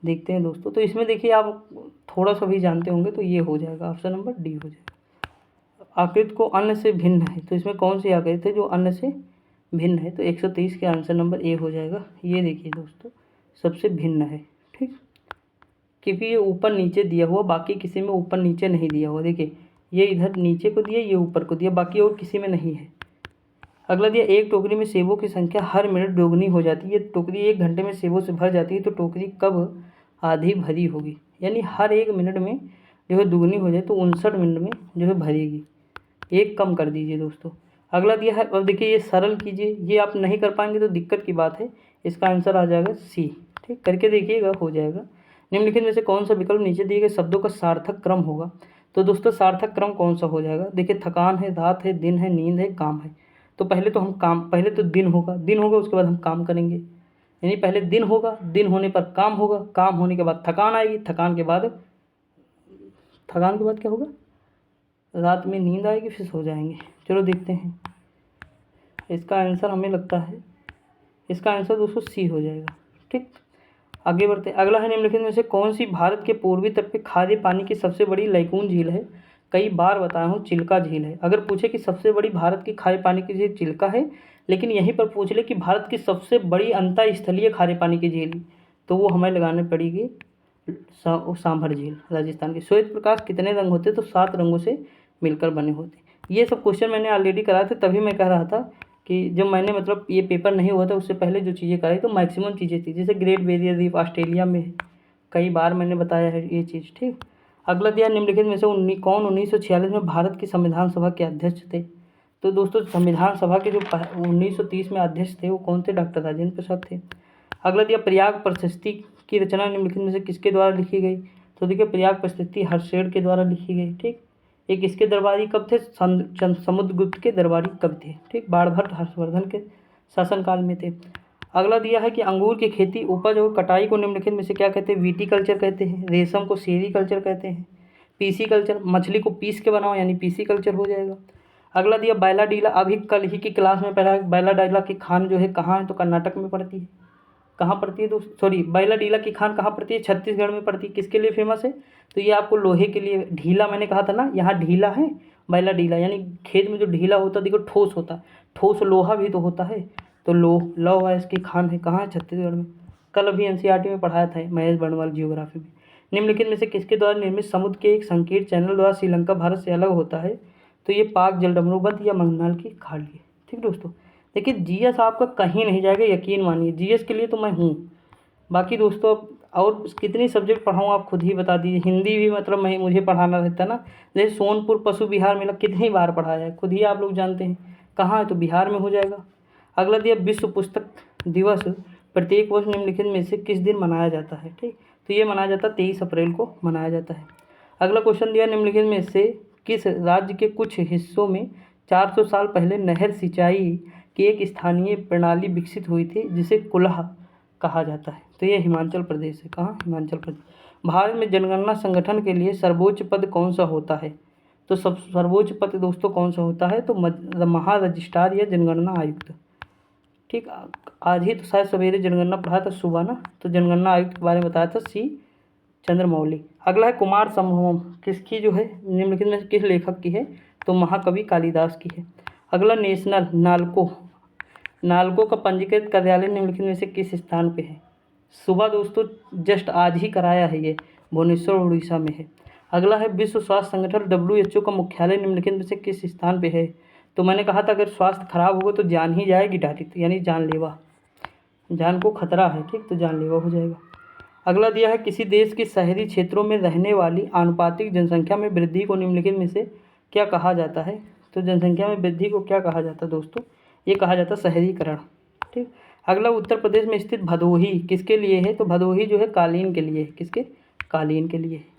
देखते हैं दोस्तों। तो इसमें देखिए आप थोड़ा सा भी जानते होंगे, तो ये हो जाएगा, ऑप्शन नंबर डी हो जाएगा। आकृति को अन्य से भिन्न है, तो इसमें कौन सी आकृति है जो अन्य से भिन्न है, तो 130 के आंसर नंबर ए हो जाएगा। ये देखिए दोस्तों सबसे भिन्न है। ठीक, क्योंकि ये ऊपर नीचे दिया हुआ, बाकी किसी में ऊपर नीचे नहीं दिया हुआ। देखिए ये इधर नीचे को दिया, ये ऊपर को दिया, बाकी और किसी में नहीं है। अगला दिया एक टोकरी में सेबों की संख्या हर मिनट दोगुनी हो जाती है। ये टोकरी 1 घंटे में सेबों से भर जाती है, तो टोकरी कब आधी भरी होगी, यानी हर 1 मिनट में जो है दुगनी हो जाए, तो 59 मिनट में जो है भरेगी। एक कम कर दीजिए दोस्तों। अगला दिया है, अब देखिए ये सरल कीजिए, ये आप नहीं कर पाएंगे तो दिक्कत की बात है। इसका आंसर आ जाएगा सी। ठीक, करके देखिएगा, हो जाएगा। निम्नलिखित में से कौन सा विकल्प नीचे दिए गए शब्दों का सार्थक क्रम होगा। तो दोस्तों सार्थक क्रम कौन सा हो जाएगा, देखिए थकान है, रात है, दिन है, नींद है, काम है। तो पहले तो हम काम, पहले तो दिन होगा, दिन होगा उसके बाद हम काम करेंगे, यानी पहले दिन होगा, दिन होने पर काम होगा, काम होने के बाद थकान आएगी, थकान के बाद क्या होगा, रात में नींद आएगी, फिर सो जाएंगे। चलो देखते हैं, इसका आंसर हमें लगता है, इसका आंसर दोस्तों सी हो जाएगा। ठीक, आगे बढ़ते हैं। अगला है निम्नलिखित में से कौन सी भारत के पूर्वी तट पे खारे पानी की सबसे बड़ी लैकून झील है। कई बार बताया हूँ चिल्का झील है। अगर पूछे कि सबसे बड़ी भारत की खारे पानी की झील चिल्का है, लेकिन यहीं पर पूछ ले कि भारत की सबसे बड़ी अंतःस्थलीय खारे पानी की झील, तो वो हमें लगाने पड़ेगी सांभर झील, राजस्थान की। श्वेत प्रकाश कितने रंग होते, तो 7 रंगों से मिलकर बने होते। ये सब क्वेश्चन मैंने ऑलरेडी कराए थे, तभी मैं कह रहा था कि जब मैंने मतलब ये पेपर नहीं हुआ था उससे पहले जो चीज़ें कराई, तो मैक्सिमम चीज़ें थी। जैसे ग्रेट बैरियर रीफ ऑस्ट्रेलिया में है, कई बार मैंने बताया है ये चीज़। ठीक, अगला दिया निम्नलिखित में से कौन 1946 में भारत की संविधान सभा के अध्यक्ष थे। तो दोस्तों संविधान सभा के जो 1930 में अध्यक्ष थे वो कौन थे, डॉक्टर राजेंद्र प्रसाद थे। अगला दिया प्रयाग प्रशस्ति की रचना निम्नलिखित में से किसके द्वारा लिखी गई। तो देखिए प्रयाग प्रशस्ति हर्षेड के द्वारा लिखी गई। ठीक, ये किसके दरबारी कब थे, समुद्रगुप्त के दरबारी कब थे। ठीक, बाणभट्ट हर्षवर्धन के शासनकाल में थे। अगला दिया है कि अंगूर की खेती, उपज और कटाई को निम्नलिखित में से क्या कहते हैं, विटीकल्चर कहते हैं। रेशम को सेरीकल्चर कहते हैं। पीसी कल्चर, मछली को पीस के बनाओ यानी पीसी कल्चर हो जाएगा। अगला दिया बैला डीला, अभी कल ही की क्लास में पढ़ा है। बैला डीला की खान जो है कहाँ है, तो कर्नाटक में पड़ती है। कहाँ पड़ती है दोस्त, सॉरी बैला डीला की खान कहाँ पड़ती है, छत्तीसगढ़ में पड़ती है। किसके लिए फेमस है, तो ये आपको लोहे के लिए, ढीला मैंने कहा था ना, यहाँ ढीला है, बैला डीला यानी खेत में जो ढीला होता है, देखो ठोस होता है, ठोस लोहा भी तो होता है, तो लौह है इसकी खान है, कहाँ है, छत्तीसगढ़ में। कल अभी एनसीईआरटी में पढ़ाया था महेश बर्णवाल जियोग्राफी में। निम्नलिखित में से किसके द्वारा निर्मित समुद्र के एक संकीर्ण चैनल द्वारा श्रीलंका भारत से अलग होता है। तो ये पाक जलडमरू बंद या मंगनाल की खाड़ी है। ठीक दोस्तों, देखिए जीएस आपका कहीं नहीं जाएगा, यकीन मानिए, जीएस के लिए तो मैं हूँ। बाकी दोस्तों और कितनी सब्जेक्ट पढ़ाऊँ आप खुद ही बता दीजिए। हिंदी भी मतलब मुझे पढ़ाना रहता है ना, जैसे सोनपुर पशु विहार मेला कितनी बार पढ़ाया है, खुद ही आप लोग जानते हैं। कहाँ है, तो बिहार में हो जाएगा। अगला दिया विश्व पुस्तक दिवस प्रत्येक वर्ष निम्नलिखित में से किस दिन मनाया जाता है। ठीक, तो ये मनाया जाता है 23 अप्रैल को मनाया जाता है। अगला क्वेश्चन दिया, निम्नलिखित में से किस राज्य के कुछ हिस्सों में 400 साल पहले नहर सिंचाई की एक स्थानीय प्रणाली विकसित हुई थी जिसे कुल्हा कहा जाता है। तो ये हिमाचल प्रदेश है। कहाँ? हिमाचल प्रदेश। भारत में जनगणना संगठन के लिए सर्वोच्च पद कौन सा होता है? तो सब सर्वोच्च पद दोस्तों कौन सा होता है? तो महा रजिस्ट्रार या जनगणना आयुक्त। ठीक, आज ही तो शायद सवेरे जनगणना पढ़ा था सुबह ना, तो जनगणना आयुक्त के बारे में बताया था सी चंद्रमौली। अगला है कुमार संभवम, किसकी जो है निम्नलिखित में किस लेखक की है? तो महाकवि कालिदास की है। अगला नेशनल नालको का पंजीकृत कार्यालय निम्नलिखित में से किस स्थान पे है? सुबह दोस्तों जस्ट आज ही कराया है, ये भुवनेश्वर उड़ीसा में है। अगला है विश्व स्वास्थ्य संगठन WHO का मुख्यालय निम्नलिखित में से किस स्थान पे है? तो मैंने कहा था अगर स्वास्थ्य खराब होगा तो जान ही जाएगी डायरेक्ट, यानी जानलेवा, जान को खतरा है। ठीक, तो जानलेवा हो जाएगा। अगला दिया है किसी देश के शहरी क्षेत्रों में रहने वाली आनुपातिक जनसंख्या में वृद्धि को निम्नलिखित में से क्या कहा जाता है? तो जनसंख्या में वृद्धि को क्या कहा जाता है दोस्तों? ये कहा जाता है शहरीकरण। ठीक, अगला उत्तर प्रदेश में स्थित भदोही किसके लिए है? तो भदोही जो है कालीन के लिए है। किसके? कालीन के लिए है।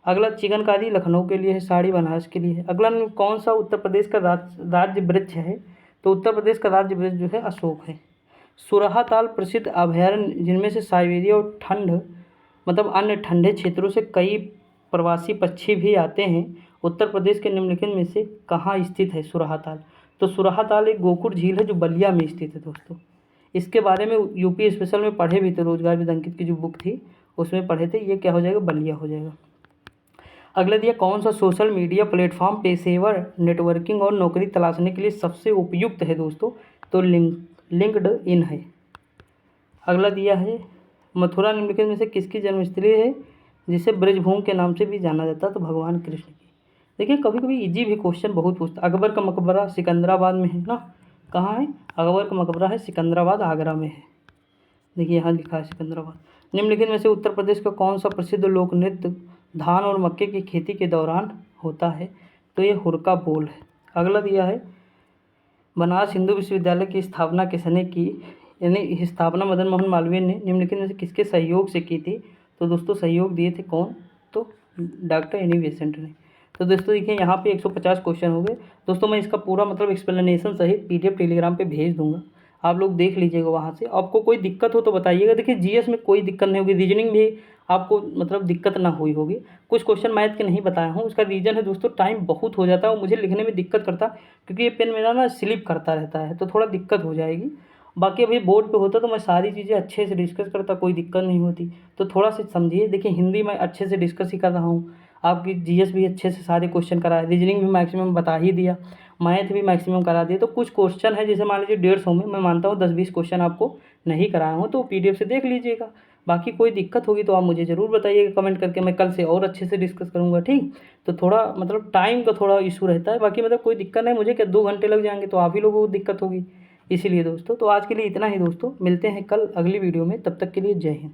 अगला चिकनकारी लखनऊ के लिए है, साड़ी बनारस के लिए है। अगला कौन सा उत्तर प्रदेश का राज्य वृक्ष है? तो उत्तर प्रदेश का राज्य वृक्ष जो है अशोक है। सुरहाताल प्रसिद्ध अभयारण्य जिनमें से साइबेरिया और अन्य ठंडे क्षेत्रों से कई प्रवासी पक्षी भी आते हैं, उत्तर प्रदेश के निम्नलिखित में से कहाँ स्थित है सुरहाताल? तो सुरहाताल एक गोकुड़ झील है जो बलिया में स्थित है दोस्तों। इसके बारे में यूपी स्पेशल में पढ़े भी थे, रोजगार विद अंकित की जो बुक थी उसमें पढ़े थे। ये क्या हो जाएगा? बलिया हो जाएगा। अगला दिया कौन सा सोशल मीडिया प्लेटफॉर्म पेशेवर नेटवर्किंग और नौकरी तलाशने के लिए सबसे उपयुक्त है दोस्तों? तो लिंक्डइन है। अगला दिया है मथुरा निम्नलिखित में से किसकी जन्मस्थली है जिसे ब्रजभूमि के नाम से भी जाना जाता है? तो भगवान कृष्ण की। देखिए कभी कभी इजी भी क्वेश्चन बहुत पूछता। अकबर का मकबरा सिकंदराबाद में है ना, कहाँ है? अकबर का मकबरा है सिकंदराबाद, आगरा में है। देखिए यहाँ लिखा है सिकंदराबाद। निम्नलिखित में से उत्तर प्रदेश का कौन सा प्रसिद्ध लोक नृत्य धान और मक्के की खेती के दौरान होता है? तो ये हुरका बोल है। अगला दिया है बनारस हिंदू विश्वविद्यालय की स्थापना किसने की? यानी स्थापना मदन मोहन मालवीय ने निम्नलिखित में से किसके सहयोग से की थी? तो दोस्तों सहयोग दिए थे कौन? तो डॉक्टर एनी बेसेंट ने। तो दोस्तों देखिए यहाँ पे 150 क्वेश्चन हो गए दोस्तों। मैं इसका पूरा मतलब एक्सप्लेनेशन सहित PDF टेलीग्राम पे भेज दूंगा, आप लोग देख लीजिएगा वहाँ से। आपको कोई दिक्कत हो तो बताइएगा। देखिए GS में कोई दिक्कत नहीं होगी, रीजनिंग भी आपको मतलब दिक्कत ना हुई होगी। कुछ क्वेश्चन मैथ के नहीं बताया हूँ, उसका रीज़न है दोस्तों टाइम बहुत हो जाता है और मुझे लिखने में दिक्कत करता, क्योंकि ये पेन मेरा ना स्लिप करता रहता है तो थोड़ा दिक्कत हो जाएगी। बाकी अभी बोर्ड पे होता तो मैं सारी चीज़ें अच्छे से डिस्कस करता, कोई दिक्कत नहीं होती। तो थोड़ा सा समझिए। देखिए हिंदी में अच्छे से डिस्कस ही कर रहा हूँ, आपकी GS भी अच्छे से सारे क्वेश्चन कराए, रीजनिंग भी मैक्सिमम बता ही दिया, मैथ भी मैक्सिमम करा दिया। तो कुछ क्वेश्चन है जैसे मान लीजिए 150 में मैं मानता हूँ 10-20 क्वेश्चन आपको नहीं कराया हूँ, तो PDF से देख लीजिएगा। बाकी कोई दिक्कत होगी तो आप मुझे ज़रूर बताइएगा कमेंट करके, मैं कल से और अच्छे से डिस्कस करूँगा। ठीक, तो थोड़ा मतलब टाइम का थोड़ा इशू रहता है, बाकी मतलब कोई दिक्कत नहीं। मुझे क्या 2 घंटे लग जाएंगे तो आप ही लोगों को दिक्कत होगी, इसीलिए दोस्तों। तो आज के लिए इतना ही दोस्तों, मिलते हैं कल अगली वीडियो में, तब तक के लिए जय हिंद।